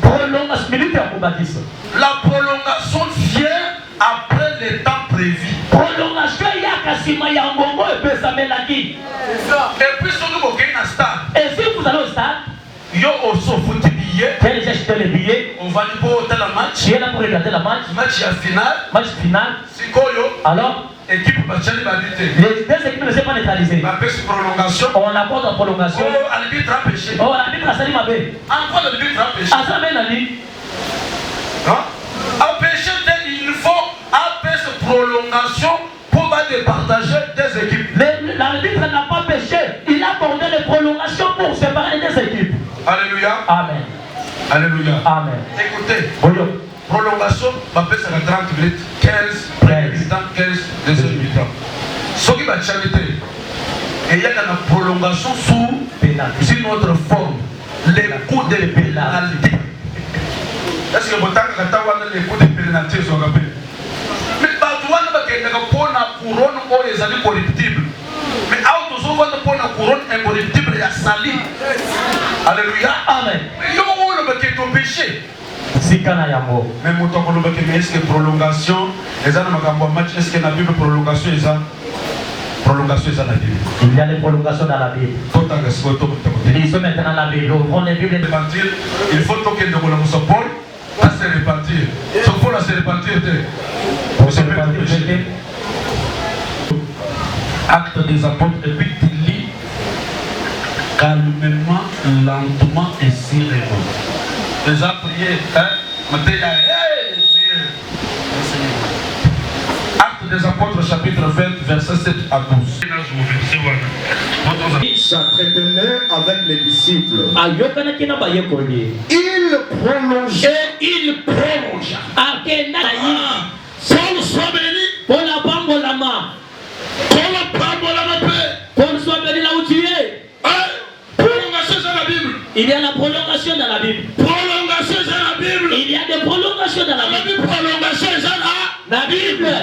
La prolongation vient après le temps prévu.
Prolongation, il y a Kassima Yangongo et Pesamelaki.
Et puis, si vous avez un stade,
et si vous allez au stade,
yo aussi fout des billets.
Quel est acheté les billets?
On va aller pour le match.
Tu es là pour regarder le match.
Match final.
Match final.
C'est quoi yo?
Alors,
équipe Bachali va lutter.
les deux équipes ne sont pas neutralisées.
Prolongation.
On apporte en prolongation.
Oh, l'arbitre a pêché.
Oh, l'arbitre a sali ma baie.
Encore l'arbitre a pêché.
À ça, ben,
à pêcher, il faut après cette prolongation pour départager des équipes.
L'arbitre n'a pas pêché. Il a accordé les prolongations pour séparer des équipes.
Alléluia.
Amen.
Alléluia.
Amen.
Écoutez.
Bonjour.
Prolongation, on va faire 30 minutes, 15, 15, deuxième mi-temps. Ce qui va changer, il y a une prolongation sous une autre forme. Les coups de pénalité. Est-ce que vous avez les coups de pénalité? Mais tu vois que la couronne est corruptible. Mais autres ont la couronne incorruptible et sali. Alléluia.
Amen.
Mais il y a un péché.
Mais
est-ce que prolongation, est-ce que la Bible prolongation est là? Prolongation est dans la Bible.
Il y a des prolongations dans la Bible. Lisons maintenant la Bible. Ouvrons les Bibles.
Il faut que nous nous Paul à se repentir. Ce Paul à se repentir. Acte des apôtres, et puis tu lis calmement, lentement et sereinement. Les a prié, Acte des apôtres, chapitre 20, verset 7 à 12.
S'entretenait avec les disciples.
Il prolongea. Paul soit béni.
Pour la bambolama. Paul soit béni là où tu es.
Prolongation dans la Bible.
Il y a la prolongation dans la Bible.
Prolongation dans la Bible.
Il y a des prolongations dans la Bible.
Prolongation dans
la Bible.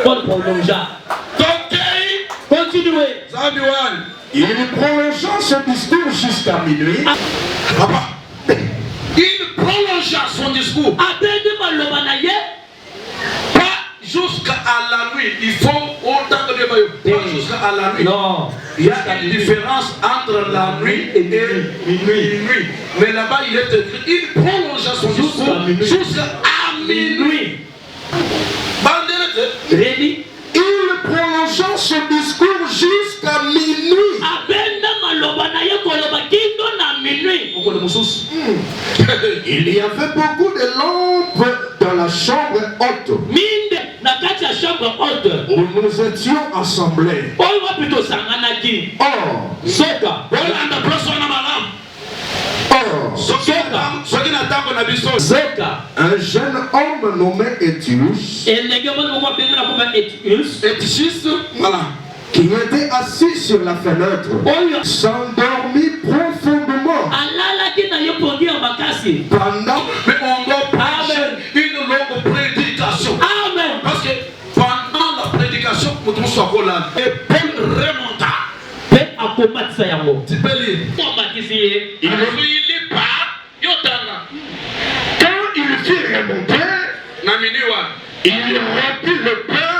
Paul prolongea. Continuez.
Il prolongea son discours jusqu'à minuit.
Papa. Il prolongea son discours. Pas jusqu'à la nuit. Il faut autant de débat. Pas jusqu'à la nuit.
Non.
Il y a une différence entre la nuit et minuit. Mais là-bas, il est écrit, il prolongea son discours jusqu'à minuit.
Ready?
Il prolongea son discours jusqu'à minuit. Il y avait beaucoup de lampes dans la chambre haute où nous étions assemblés. Un jeune homme nommé Étius, qui était assis sur la fenêtre, s'endormit profondément pendant
une longue prédication.
Amen.
Parce que pendant la prédication, et Paul remonta. Tu peux lire. Il lit pas.
quand il fit remonter, il remplit le pain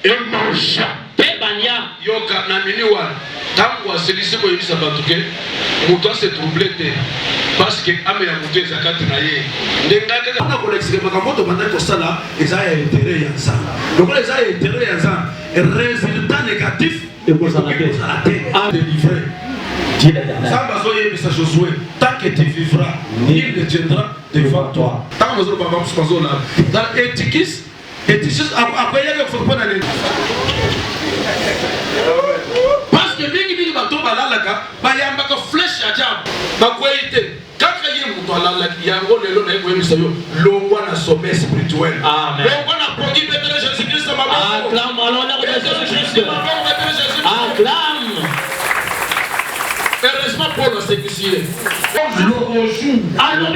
et mangea.
Yoka naminiwa tangu asilisi ko yibisa batuke mutu ase troublé te parce que ame ya mutu ezakati na ye ndengaka kana ko l'expliquer makambo banda ko sala eza ya intérêt ya ça donc eza ya intérêt ya ça résultat négatif
et pour ça la tête
délivré
Dis l'Éternel.
Ça va soyez mais ça Josué. Tant que tu vivras, il ne tiendra devant toi. Tant que nous allons pas passer là. Dans Étiquis, après il y a des faut pas aller. Parce que mingi bato balalaka, bayamba flèche à jam. Bakoyite. Kaka yemu to alala yango lelo na yebo misayo longwa na sommet spirituel. Amen. Longwa na progi betele Jésus Christ ma base. Acclame alors la Jésus Christ. Acclame. Heureusement Paul s'est ici. Alors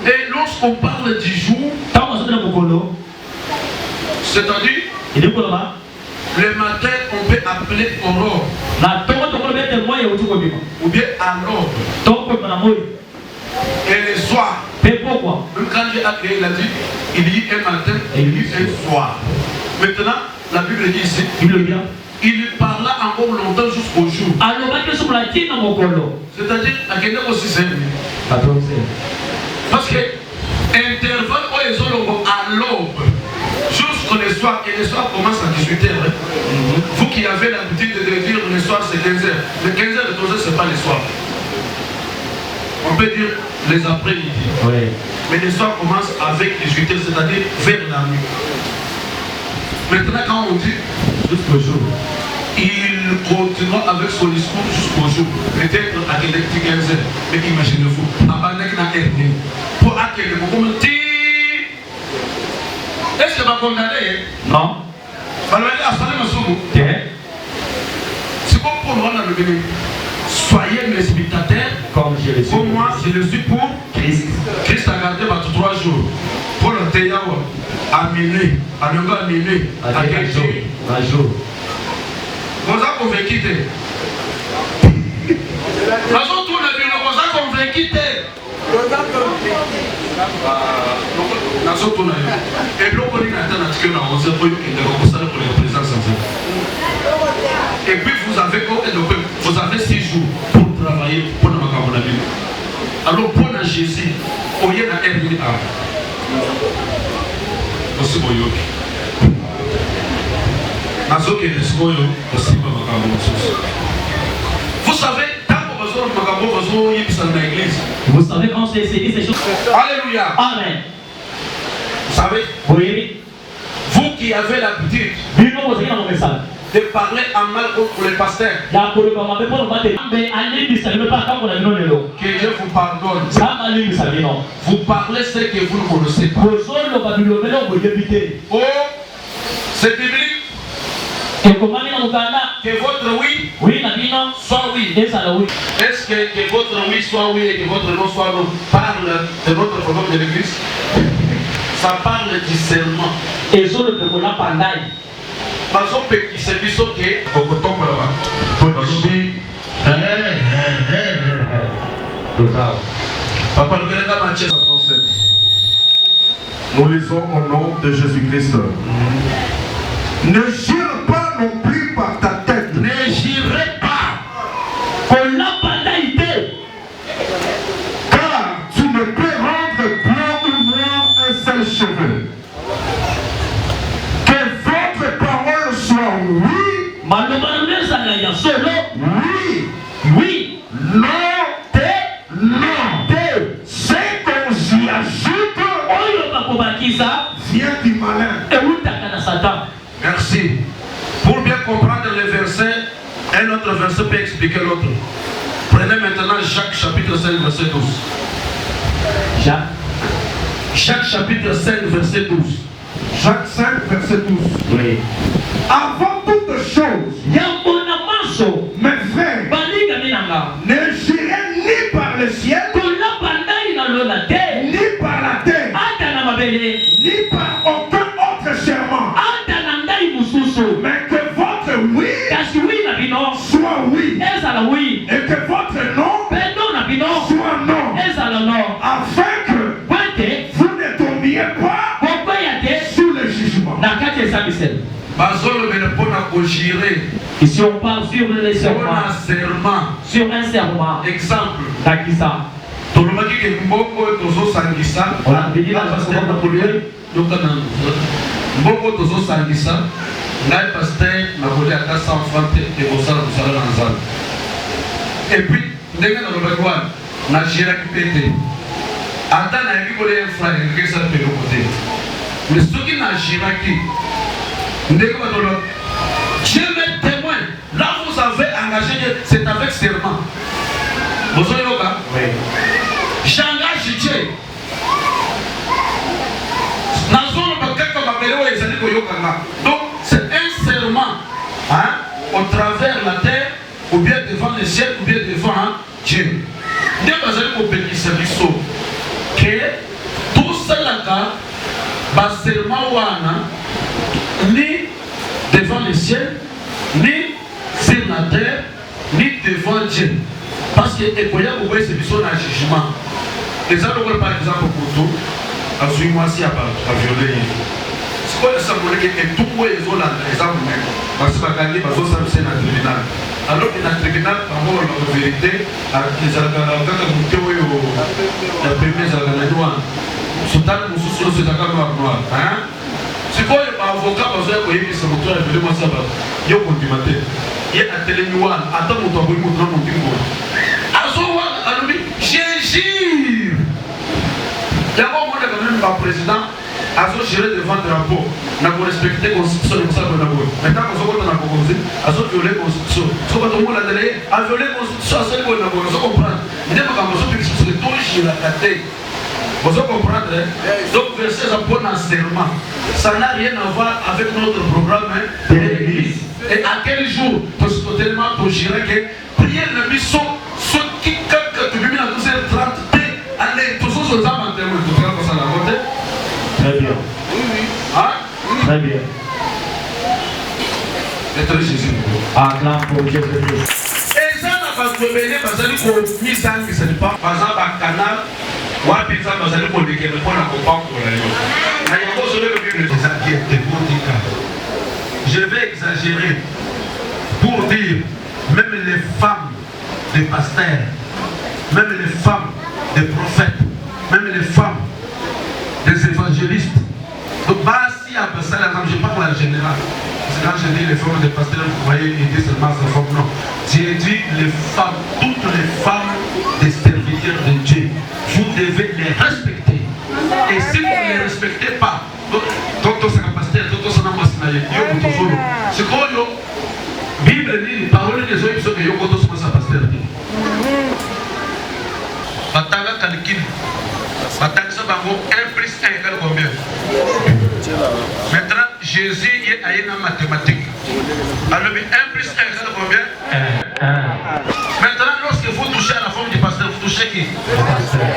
et lorsqu'on parle du jour, c'est-à-dire le matin, on peut appeler aurore. Ou bien à l'aube. Et le soir. Même quand Dieu a créé, il a dit, il y a un matin et il y a un soir. Maintenant, la Bible dit ici, il parla encore longtemps jusqu'au jour. C'est-à-dire, à quel moment aussi c'est parce que intervalle à l'aube. Jusqu'au soir, et le soir commence à 18h. Hein? Vous qui avez l'habitude de dire le soir c'est 15h. Le 15h de 12h c'est pas le soir. On peut dire les après-midi. Oui. Mais le soir commence avec 18h, c'est-à-dire vers la nuit. Maintenant quand on dit jusqu'au jour, il continue avec son discours jusqu'au jour. Peut-être à 15h. Mais imaginez-vous, pour accueillir le moment. Est-ce que va condamner? Non. C'est comme pour moi le béni. Soyez mes spectateurs. Comme je le suis. Pour moi, je le suis pour Christ. Christ a gardé 3 jours. Pour le Théao, à minuit, à 9h à minuit, à quel jour? Un jour. Vous avez convaincu. Nous avons tout le bien, vous avez convaincu. Et puis vous avez 6 jours pour travailler pour la Bible. Alors pour Jésus, au lieu de aussi bon yoki. Vous savez,
vous savez quand c'est dit ces choses.
Alléluia.
Amen.
Vous savez?
Oui.
Vous qui avez l'habitude de parler en mal contre les pasteurs, que Dieu vous pardonne. Vous parlez ce que vous ne connaissez pas. Oh, c'est biblique. Que votre oui soit oui. Est-ce que votre oui soit oui et que votre non soit non parle de notre problème de l'église? Ça parle du serment. Et sur le problème pandai. Par exemple, qui s'est dit sauter au coton là-bas. Papa, nous venons à Matthieu 57.
Nous lisons au nom de Jésus-Christ. Ne jure pas non plus par ta tête.
Ne jurez pas.
On n'a pas d'aide.
Car tu ne peux rendre blanc ou noir un seul cheveu. Que votre parole soit oui. Oui. Non. Ce qu'on j'y ajoute vient du malin.
Merci. Pour bien comprendre les versets, un autre verset peut expliquer l'autre. Prenez maintenant Jacques chapitre 5 verset 12. Jacques chapitre 5 verset 12.
Jacques 5 verset 12.
Oui.
Avant toute chose, mes frères, ne jurez ni par le ciel, ni par la terre, ni par aucun autre serment, mais que votre oui soit oui, et que votre non soit non, afin que vous ne tombiez pas sous le jugement.
Ici on parle sur le serment. Sur un serment.
Exemple.
Takisa.
On a dit la pasteur Mboko tozo sangisa, ngai pasteur na voler à 100 francs et au salaire dans
Et puis, ndenge na lobaki wana na géraki mpe te ata nayaki kolia frère ekesala mpe eloko te mais soki na géraki ndenge bato loba Dieu m'est témoin là vous avez engagé c'est avec serment bozoyoka j'engage Dieu nazoloba kaka mabele oyo ezali koyokanga donc c'est un serment au travers la terre ou bien devant le ciel ou bien devant Dieu. Nde bazali kobekisa biso ke tosalaka baserment wana ni devant le ciel ni sur la terre ni devant Dieu parce que ekoya kokwesa biso na jugement eza lokola par exemple moto azwi mwasi ya baviole ye sikoyo esamboleke etumbu oyo ezolanda eza monene basi bakangi bazosambisa na tribunal alors que na tribunal bango balobaka vérité ezalaka kaka moke oyo ya peme ezalaka na noir sotani mosusu nyonso ezalaka noir sikoyo baavocat bazoya koyebisa moto ya vele mwasi ya bato yo kondima te ye atelemi wana ata moto aboyi moto na mondingo azowana alobi jégire yango omonaka même baprésident azogéré devant drapeau na korespecte constitution ekosala na boye maintenant kozokota na bokonzi azoviole constitution soko bato molandela ye aviole constitution asali boye na boye ozocomprendre nde makambo azopekisa soki togiraka te ozocomprendre donc verset eza mpona serment ça n'a rien à voir avec notre programme de l'église et à quel jour totelema togira ke priere na biso soki kaka tobimi na 12h30 te ale tozozoza matemo totika kosala yango te.
Très bien.
Hein?
Très bien.
Être Jésus.
Acclame pour Jésus-Christ.
Et ça, n'a pas de béné, parce que nous sommes mis en pas. Par exemple, à Canal, ou à Pizza, nous allons pour lesquels nous prenons un combat pour la Bible. Je vais exagérer pour dire, même les femmes des pasteurs, même les femmes des prophètes, même les femmes des évangélistes. Donc, si je parle en général. Parce que quand je dis les femmes des pasteurs, vous voyez, ils disent seulement ces femmes, non. J'ai dit les femmes, toutes les femmes des serviteurs de Dieu. Vous devez les respecter. Et si vous ne les respectez pas, quand on s'est pasteur, quand on s'est amassé, c'est quoi, la Bible dit, parole des hommes, c'est que yo quand on s'est pasteur. Batanga calcul. Batanga ça va 1 plus 1 égale combien? Maintenant, Jésus est à une mathématique. Alors, 1 plus 1 égale combien? 1. Maintenant, lorsque vous touchez à la forme du pasteur, vous touchez qui? Le pasteur.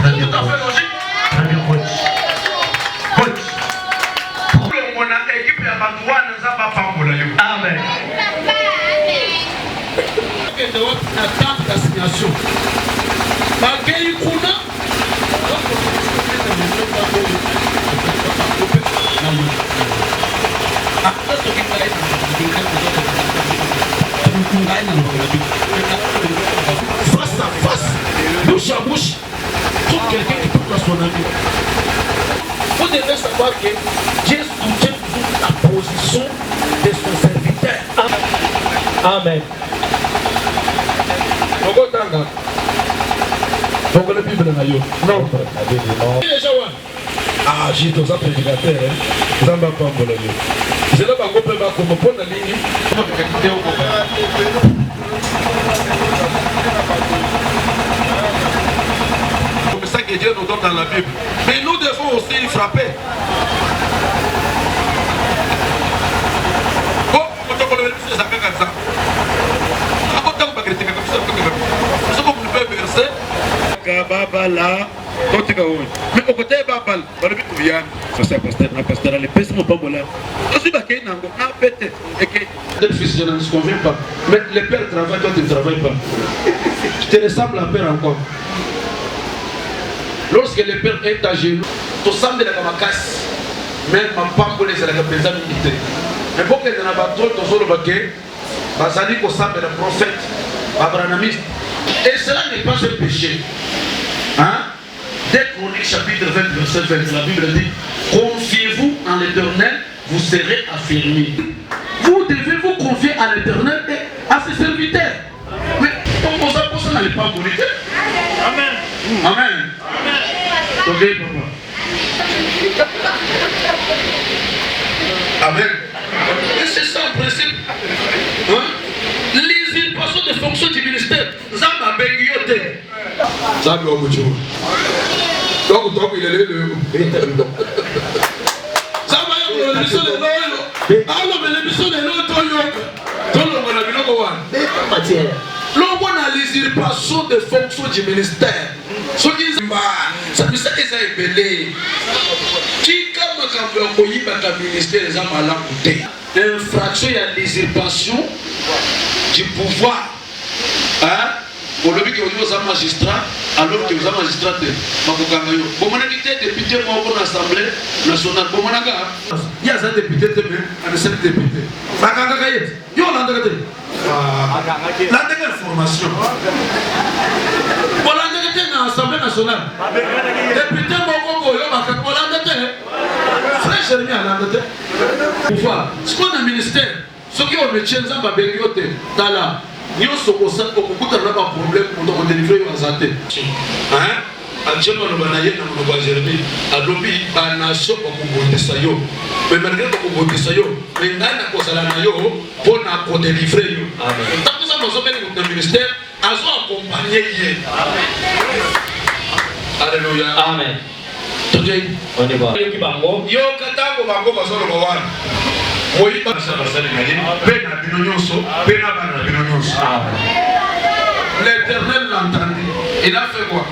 C'est tout à fait logique.
Très bien, coach. Coach.
Mon équipe est à Batouane, nous avons pas fait.
Amen.
De votre attente d'assignation. Malgré le coup, face à face, bouche à bouche, contre quelqu'un qui peut son ami. Vous devez savoir que Dieu soutient la position de son serviteur.
Amen.
Donc la Bible n'a pas. Non. Ah, j'ai tous un prédicateur. Zamba Pambola. Je n'ai pas compris comment prendre la ligne. C'est ça que Dieu nous donne dans la Bible. Mais nous devons aussi frapper. Oh, quand on le fait, ça fait comme ça. Babala, mais au côté Babal, c'est un pasteur, les pèses mon pambola. Je suis baqué, n'a peut-être. Le fils, je ne me conviens pas. Mais le père travaille, toi tu ne travailles pas. Tu te ressembles à père encore. Lorsque le père est à genoux, tu sens de la casse, même ma pambola, c'est la capitale militaire. Mais pour que tu n'aies pas trop, tu sors le baquet, Basali, qu'on sent de la prophète, abranamiste. Et cela n'est pas un péché. Hein? Dès Chroniques chapitre 20, verset 20, la Bible dit: confiez-vous en l'Éternel, vous serez affermis. Vous devez vous confier à l'Éternel et à ses serviteurs.
l'autorité.
Amen.
Amen. Ok, papa. Amen. Et c'est ça le principe. Hein? L'usurpation des fonctions du ministère. Zamba Bengiote. Zamba Omocho. Donc il est le. Zamba l'émission de Noël. Alors, mais l'émission de Noël, l'homme a l'usurpation des fonctions du ministère. Ce qui est ça veut dire qu'ils ont révélé. Qui, comme quand il y a un ministère, les hommes à l'amputé. Infraction, il y a l'usurpation du pouvoir. Hein? Pour le but que vous êtes magistrat, alors que vous êtes magistrat, vous êtes député dans l'Assemblée nationale. Il y a un député, un seul député. Il y a une formation. Pour l'Assemblée nationale. Député, frère Jérémie à l'Angleterre. Pouvoir. Ce qu'on a ministère, ce qui ont métier, ça va bien dans la. Nous sommes au centre pour beaucoup de problèmes pour délivrer aux santé. Hein? Actuellement, nous avons Jérémie. À l'objet, à la nation, on peut ça. Mais malgré qu'on peut ça, mais nous avons pour nous délivrer. Tant que ça nous amène au ministère, à nous accompagner. Alléluia.
Amen. On y va.
Yo katango bango basolo bawana. Moyi ba sa basali ngani. Pena binonyoso, pena bana binonyoso. L'Éternel l'entendit. Il a fait quoi?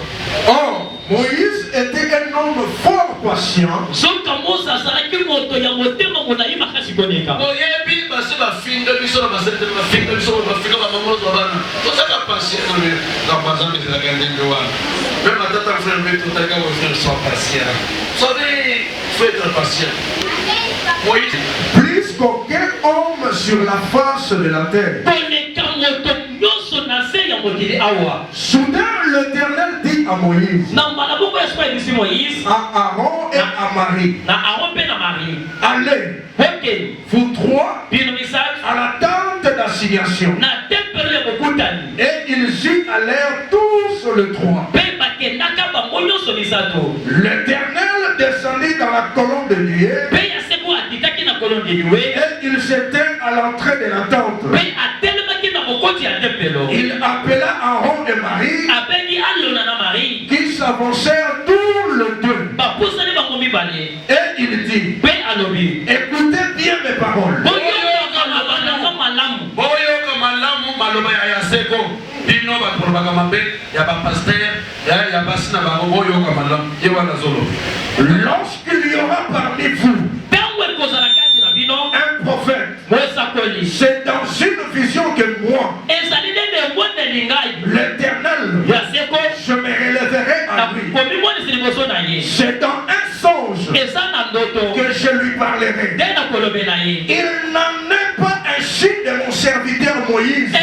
Oh, Moïse était un homme fort patient.
Oyebi basi bafinga biso na basente bafinga biso bafinga ba maman to bana. To saka patient na le na bazan de la grande gloire. Même à tata frère mais tout à gars frère soit patient. Savez, faut être patient. Moïse
Plus qu'aucun homme sur la face de la terre. Soudain, l'Éternel dit à Moïse, à Aaron et à Marie, allez, vous trois, à la tente d'assignation. Et ils y allèrent tous les trois. L'Éternel descendit dans la colonne de nuée. Et il s'éteint à l'entrée de la tente. Il appela Aaron et Marie qui s'avancèrent tous les deux. Et il dit, écoutez bien mes paroles. Lorsqu'il y aura parmi vous un prophète, c'est dans une vision que moi, l'Éternel, je me relèverai à lui. C'est dans un songe que je lui parlerai. Il n'en est pas ainsi de mon serviteur Moïse.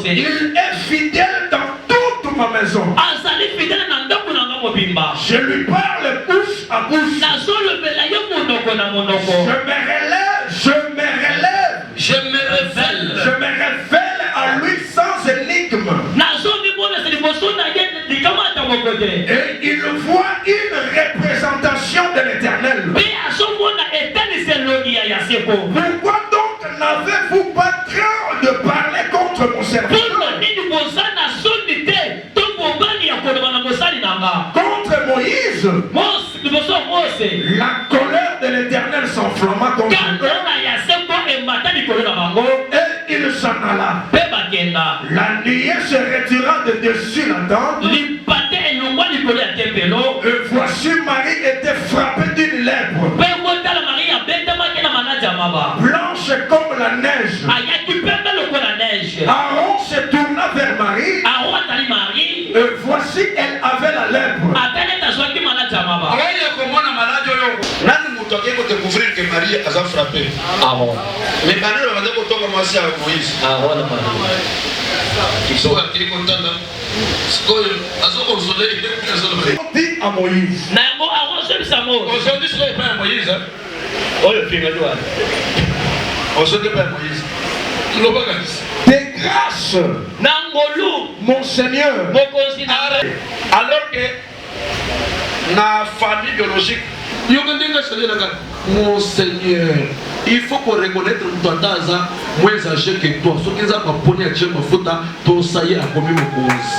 Il est fidèle dans toute ma maison. Je lui parle bouche à bouche. Je me révèle à lui sans énigme. Et il voit une représentation de l'Éternel. Pourquoi donc n'avez-vous pas craint de parler contre mon serviteur? Contre Moïse, la colère de l'Éternel s'enflamma contre eux. Et il s'en alla. La nuée se retira de dessus la tente. Et voici Marie était frappée d'une lèpre, blanche comme la neige. Aaron se tourna vers Marie. Et voici elle avait la lèpre.
découvrir que Marie a frappé. Mais maintenant, on va dire qu'on commencer avec Moïse. Ils sont contents.
Dit à Moïse.
Aujourd'hui, ce n'est pas Moïse. Aujourd'hui, pas Moïse.
Tes grâce, mon Seigneur.
Alors que la famille biologique, mon Seigneur, il faut qu'on reconnaisse ton daza moins âgé que toi. Ce qui est à poni à Dieu, ma faute, ton saïe a commis mon cause.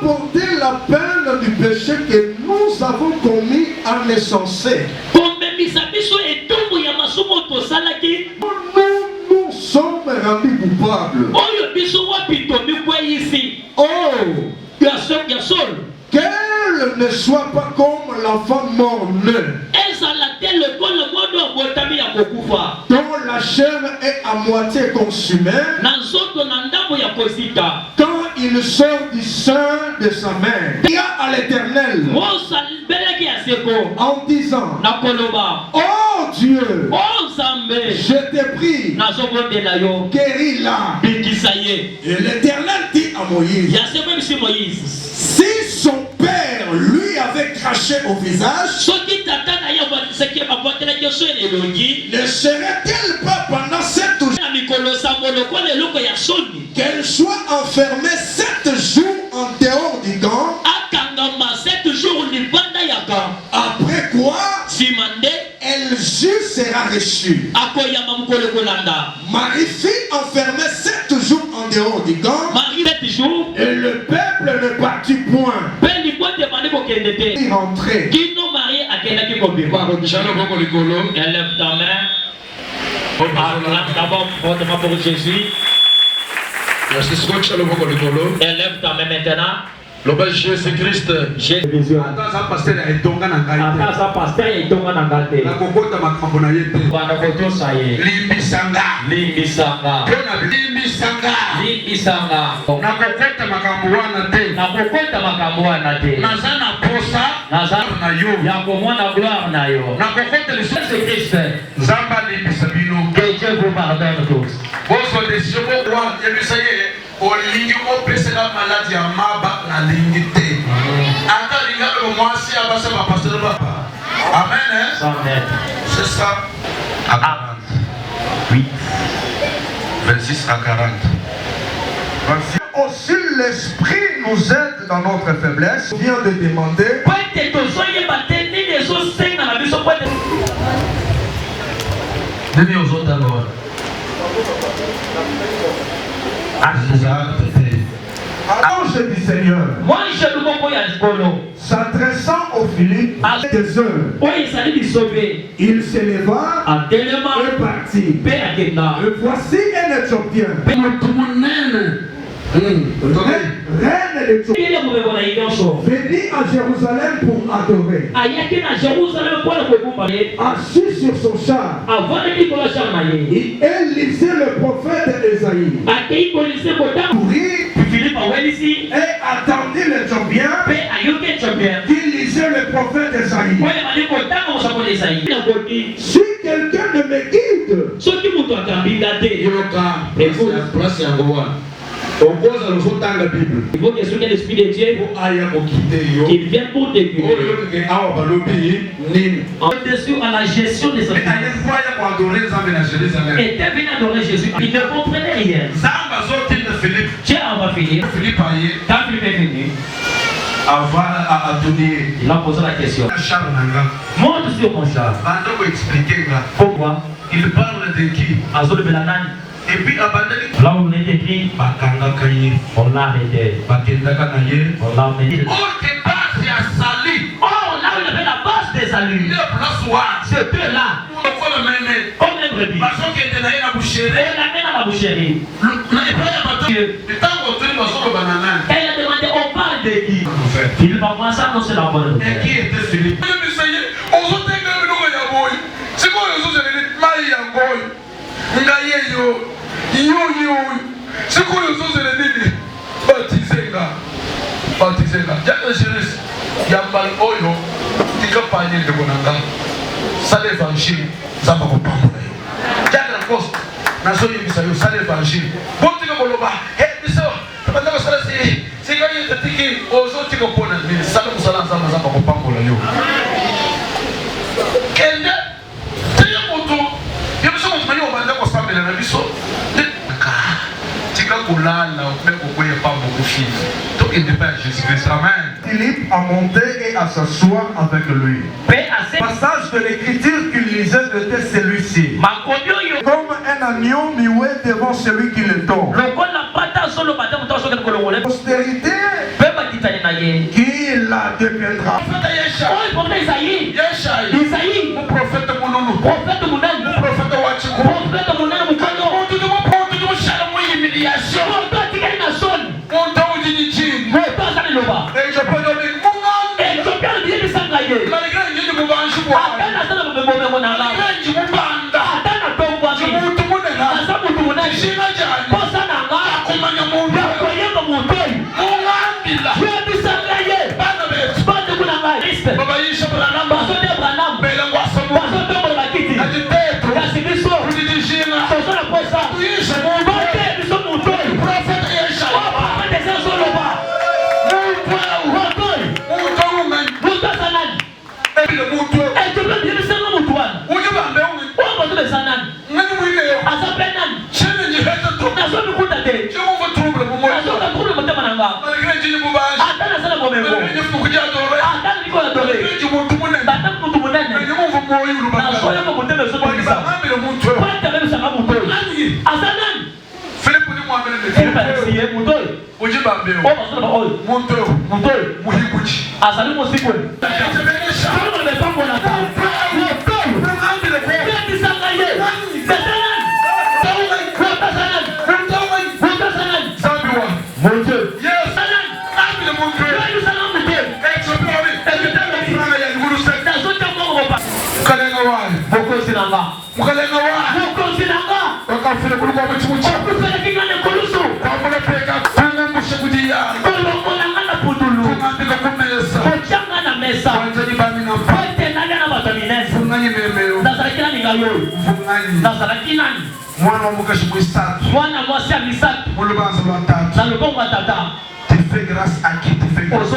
Porter la peine du péché que nous avons commis en insensé. Nous sommes rendus coupables. Oh, qu'elle ne soit pas comme l'enfant mort-né, dont la chair est à moitié consumée, quand il sort du sein de sa mère. Il y a à l'Éternel en disant, oh Dieu, je t'ai pris, guéris-la. Et l'Éternel dit à Moïse, si son père lui avait craché au visage, ne serait-elle pas pendant 7 jours qu'elle soit enfermée 7 jours en dehors du camp? Après quoi, elle juste sera reçue. Marie fut enfermée 7 jours en dehors du camp, et le peuple ne partit point. Il rentrait.
Élève ta main. D'abord, porte-moi pour Jésus. Élève ta main maintenant.
Jésus-Christ.
Jésus.
Attends, ça pasteur est tombé dans la
Que Dieu vous pardonne tous.
olingi opesa la maladie ya maba na lingi te ata linga ko mwasi abasa ba pasteur papa amen hein c'est ça à 40 8 26 à 40
aussi l'esprit nous aide dans notre faiblesse. On vient de demander
demi aux autres alors
Ange du Seigneur, s'adressant au Philippe des heures, il s'éleva et partit. Et voici un Éthiopien, reine d'Éthiopie, venu à Jérusalem pour adorer. Assis sur son char, il lisait le prophète Esaïe. Et attendit l'Éthiopien qui lisait le prophète Esaïe. Si quelqu'un ne me guide,
il faut que ce l'esprit de Dieu qu'il vienne pour te guider. Au-dessus à la gestion des hommes. Et était venu adorer Jésus. Il ne comprenait rien. Dieu envoie Philippe. Quand Philippe est venu, il a posé la question. Monte sur mon char. Pourquoi?
Il parle de qui? Et puis
là où on est écrit, on l'a arrêté. On l'a arrêté.
Oh, que base à salut.
Oh, là où il y avait la base des saluts. C'est eux là. Comme un brebis. On l'amène à la boucherie. Et il a demandé, on parle de qui? Philippe a commencé à annoncer la bonne nouvelle.
Et qui était Philippe? Batizenga. Jana jeunesse. Yambal oyo. Tika panye de bonanga. Sale évangile. Zamba ko pambola yo. Jana post. Nazo yebisa yo sale évangile. Botika koloba. Hey biso. Tabanda ko sala si. Sika yi tiki ozo tika pona ni. Sale musala zamba zamba ko pambola yo. Kende. Tiya moto. Yebiso mo tmanyo banda ko sambela na biso.
Philippe a monté et à s'asseoir avec lui. Passage de l'écriture qu'il lisait était celui-ci. Comme un agneau muet devant celui qui le tord. Postérité qui la deviendra. Et je peux donner tu fais grâce à qui tu fais grâce.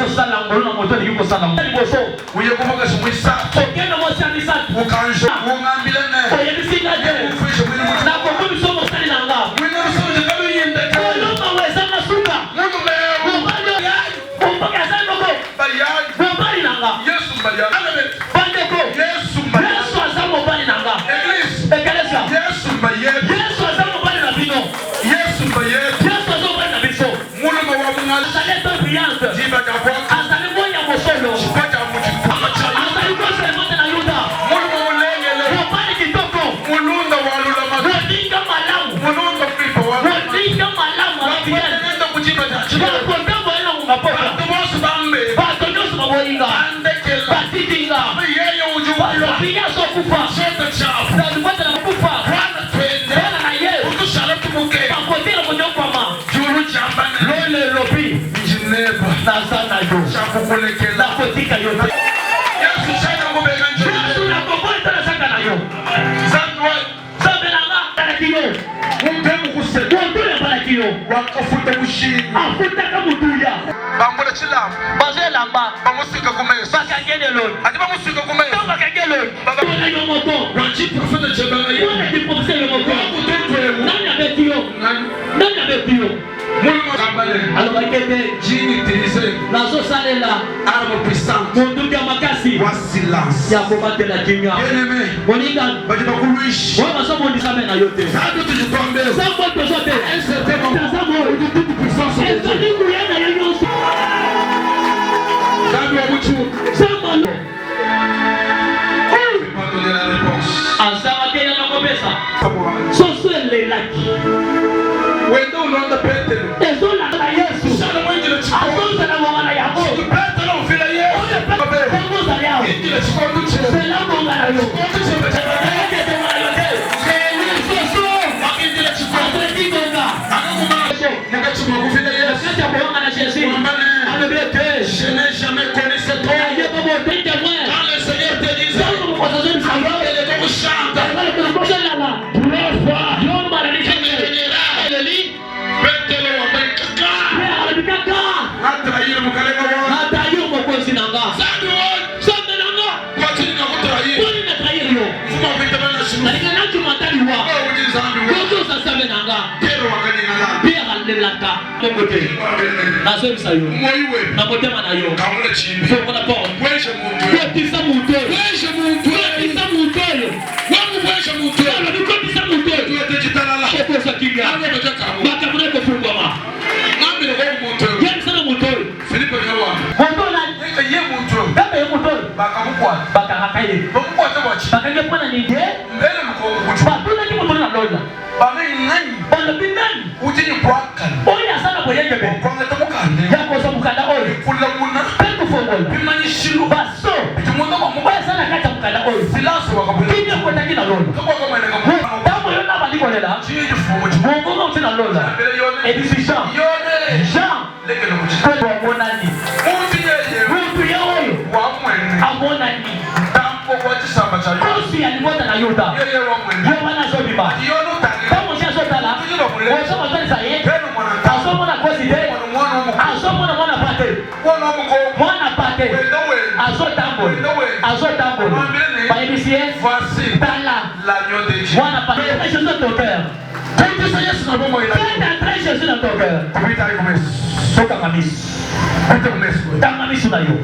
Arme puissante. Voici silence. Bien-aimé. Je n'ai jamais connu cette eau. Quand le Seigneur te disait, elle chante.
lelaka mon côté nazo bisayo na motema na yo faut la porte kotisa muto kotisa muto ala ni kotisa muto ko sa kinga bakamuna ko fungoma ngambele ko muto yemsana muto Philippe Gawa muto na ye muto kama ye muto bakamukwa bakamakaile bakamukwa tabachi bakangepona ni de mbele mko batuna ni muto na lola bame nani bana binani utini kwaka oya sana boyenge be kwanga tamukande yako so mukanda oyo kula muna peko fongola bimani shilu baso tumundo mumba sana kata mukanda oyo silaso wakabula kinyo kwenda kina lola kama ene kama tamo yona baliko lela chiyo fumo mungu utina lola edisi Jean lekele muchiko wamonani mutu yeoyo wamonani tampo kwa chisamba cha kosi alimota na yuda yomana sobiba kama ushasotala wasoma tani saye asomo na kosi de asomo na mwana pate azotambo baebisie tala mwana pate Jésus dans ton cœur entrer Jésus dans ton cœur soka kamis tamamis na yo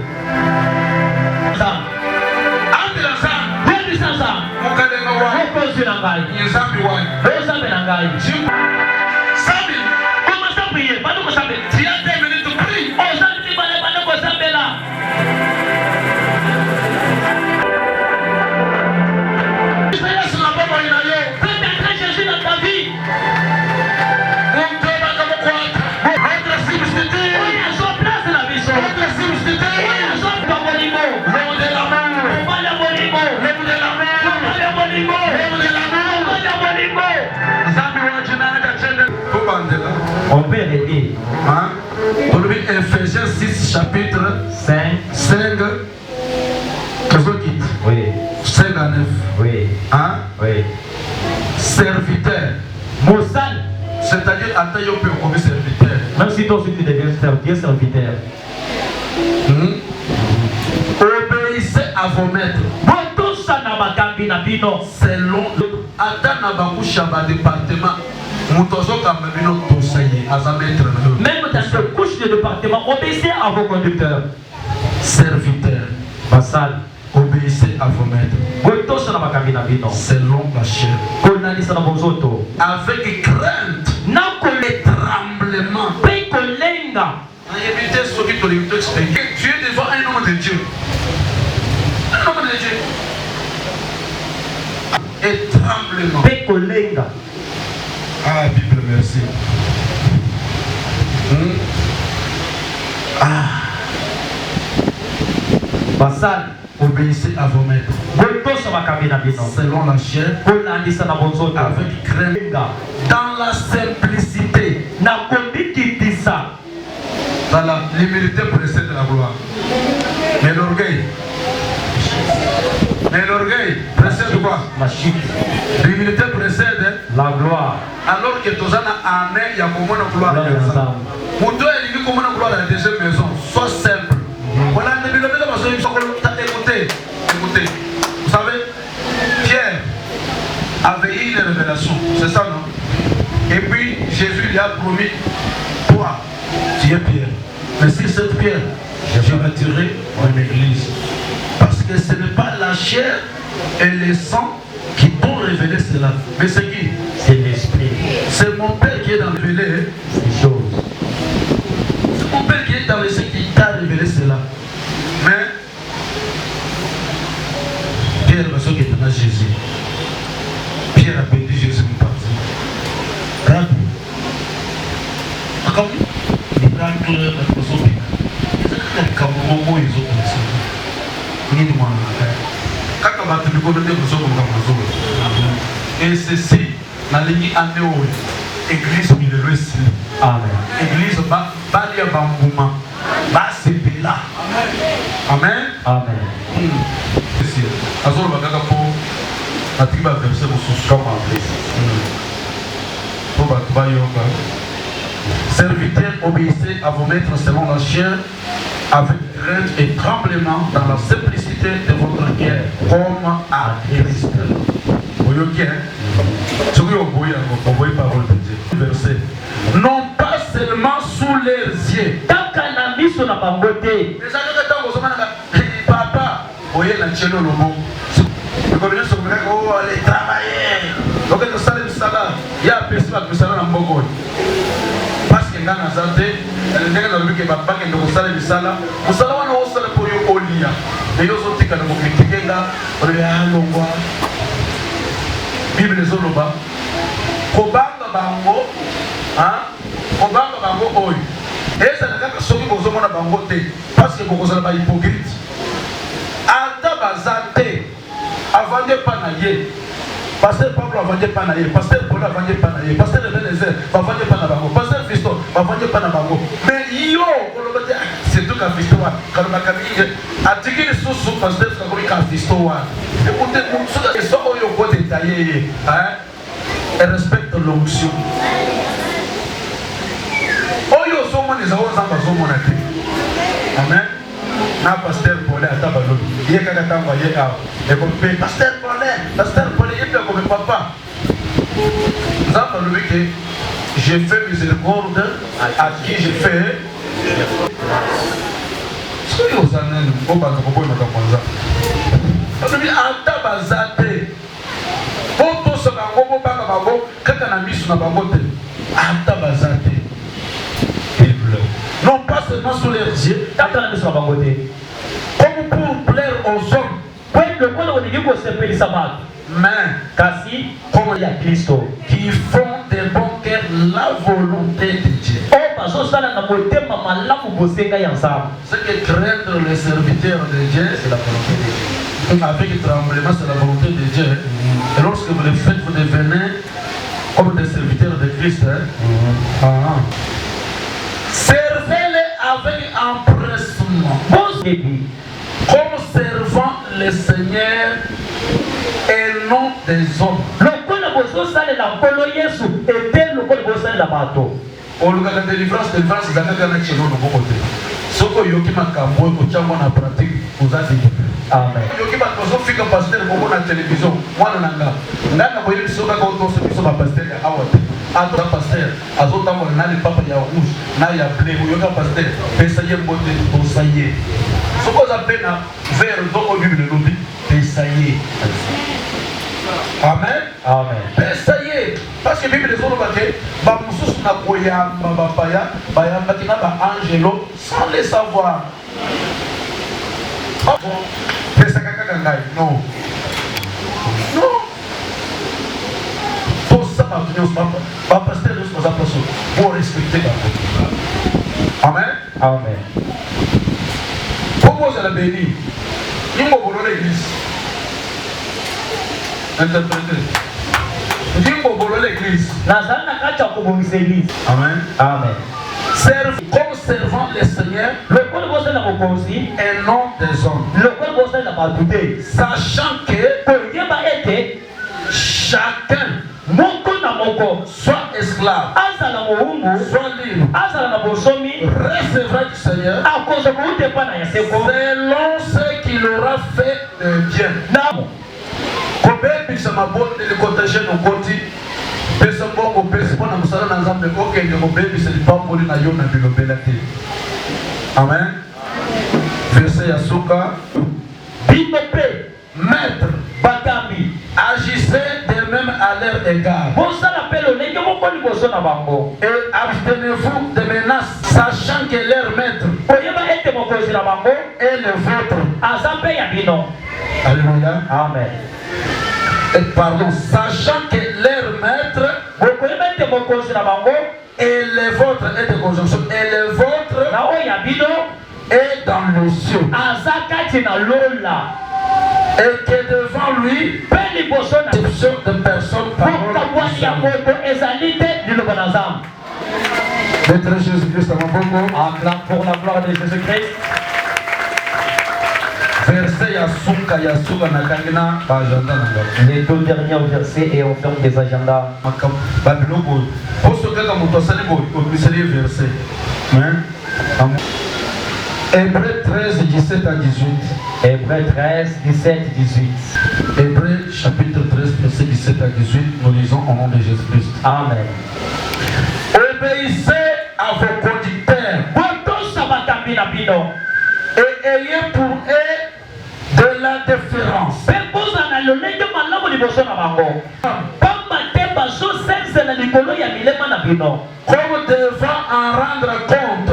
Okozi na ngai. Nzambi wani. Nzambi na ngai. Sambi. Comment ça prier? Pas de sambi. Tu as 10 minutes de prier. Oh, ça ne va pas de sambi là. Jésus na baba ina yo. Fais entrer Jésus dans ta vie. Monte ba kama kwa. Entre substitut. Oui, à son place la vie. Entre substitut. Oui, à son pabolimo. L'homme de l'amour. On va la bolimo. L'homme de l'amour.
On peut l'aider.
Ephésiens 6 chapitre 5
oui
5 à 9
oui
hein?
Oui
Serviteur
Moussal,
c'est-à-dire à taille au comme serviteur,
même si toi aussi tu deviens serviteur.
Obéissez à vos maîtres selon le département.
Même dans ce couche de département, obéissez à vos conducteurs.
Serviteurs,
Vassal,
obéissez à vos maîtres selon la chair, avec crainte et tremblement. Tu es devant un homme de Dieu. Un homme de Dieu. Et tremblement. Ah, Bible, merci.
Vassal,
obéissez à vos maîtres selon la chair, avec crainte, dans la simplicité. Voilà, l'humilité précède la gloire. Mais l'orgueil précède quoi?
La chute.
L'humilité précède
la gloire.
Alors que tous en amen, il y a comment la gloire. Pour toi, il y a comment la gloire dans la deuxième maison. Sois simple. Voilà, écoutez. Vous savez, Pierre avait eu une révélation. C'est ça, non? Et puis, Jésus lui a promis, toi, tu es Pierre. Mais si cette pierre, je vais tirer en église. Parce que ce n'est pas la chair et le sang qui t'ont révélé cela. Mais c'est qui?
C'est l'esprit.
C'est mon Père qui est dans le révélé.
Ces choses.
C'est mon Père qui est dans le ciel qui t'a révélé cela. Mais Pierre va se quitter à Jésus. Pierre a béni Jésus mon parti. Rabbi. Comme les blancs de la personne. Comme Momo ils ont pensé. Et ceci, la ligne anéo, église Mileroisi.
Amen.
Église Balia Bambouma. Basebela. Amen.
Amen.
Azor Bagaga pour la tribu verset au comme appelé. Pour Batba Yoga. Serviteurs, obéissez à vos maîtres selon la chair, avec crainte et tremblement dans la simplicité de votre cœur, comme à Christ. Verset. Non pas seulement sous leurs yeux.
Kaka na miso na bango te.
Mais ça veut dire que papa, oye na chelo lobo. Quand on se met oh aller travailler. Donc nous salut sala, il y a personne qui sala na mboko. Parce que ngana zate, ndenge na lobike papa ke ndo sala ni sala. Musala wana osala pour yo olia. Et yo zotika na mokritike nga, on est à longwa. Bible zoloba. Kobanga bango, hein? Kobanga bango oyo. Et ça n'a qu'à soki bozomona bango te parce que bokozala ba hypocrite. Ata bazate avande pa na ye. Pasteur Pablo avande pa na ye, pasteur Paul avande pa na ye, pasteur Ebenezer avande pa na bango, pasteur Fiston avande pa na bango. Mais yo kolobate c'est tout ka Fiston wa. Kaloba kamille atiki susu pasteur Kakori ka Fiston wa. Écoutez mon soda que so oyo ko détaillé, hein? Et respecte l'onction. Oyo somo les awon zamba somo na te. Amen. Na pasteur Paul ata balolo. Ye kaka tamba ye ka. E ko pe pasteur Paul ye pe ko me papa. Zamba lo que j'ai fait miséricorde à qui j'ai fait. Ce que vous en avez au bas de ko boy makamonza. Parce que ata bazate. Poto so ka ngobo baka babo kaka na misu na bango te. Ata bazate. Non pas seulement sous leurs yeux, comme pour plaire aux hommes, mais comme il y a Christ qui font des bons cœurs la volonté de Dieu. Ce que craindre les serviteurs de Dieu, c'est la volonté de Dieu. Avec tremblement, c'est la volonté de Dieu. Et lorsque vous le faites, vous devenez comme des serviteurs de Christ. Servez-les avec empressement, comme servant le Seigneur et non des hommes. On a la délivrance c'est un peu chez nous. Ce que yoki makambo ochango na pratique vous a dit. Amen. Yoki bakozo fika pasteur boko na télévision mwana nanga. Ngana boye biso ka ko to biso ba pasteur ya awate. Ato pasteur azota mo na le papa ya rouge na ya bleu yoka pasteur pesa ye mbote bosaye. Ce que za pena vers donc Bible lobi pesa ye. Amen. Amen. Pesa ye parce que Bible zo loba ke ba mususu na koya ba paya ba ya makina ba angelo sans le savoir. Pesa kaka ngai non. Non. Tout ça va venir pas pasteur nous nous approcher pour respecter la. Amen. Amen. Comment ça la béni? Il m'a volé l'église. Interpréter. Il m'a volé l'église. Amen. Amen. Serve comme servant les seigneurs et non des hommes. Sachant que chacun soit esclave, soit libre, recevra du Seigneur selon ce qu'il aura fait de bien. Kobebisa mabonde likotashe nokoti pesa mbongo pesa pona musala na nzambe okende kobebisa lipamboli na yo na bilobela te. Amen. Verset ya suka binope maître batambi agissez de même à leur égard et abstenez-vous de menaces sachant que leur maître est le vôtre. Alléluia. Amen. Et pardon, sachant que leur maître et le vôtre est de conjonction et le vôtre est dans le ciel. Et que devant lui, exception de personne d'être Jésus-Christ à mon bon.
Acclame pour la gloire de Jésus-Christ.
Verset Yasuka Nakangina Bajanda.
Les deux derniers versets et on ferme des agendas.
Babilogo. Pour ce que mon tossali verset. Hébreux 13, 17 à 18.
Hébreux 13, 17, 18.
Hébreux chapitre 13, verset 17 à 18. Nous lisons au nom de Jésus-Christ.
Amen.
Obéissez à vos conducteurs et ayez pour eux de la déférence. Comme devant en rendre compte,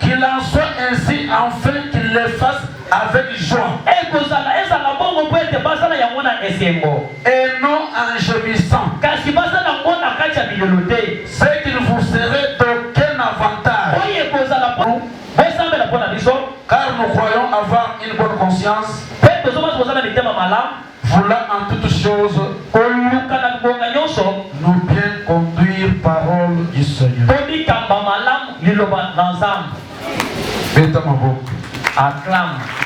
qu'il en soit ainsi afin qu'il les fasse avec joie et non en gémissant, c'est qu'il vous serait d'aucun avantage, car nous croyons avoir une bonne conscience, voulant en toutes choses nous bien conduire parole du Seigneur.
Acclame.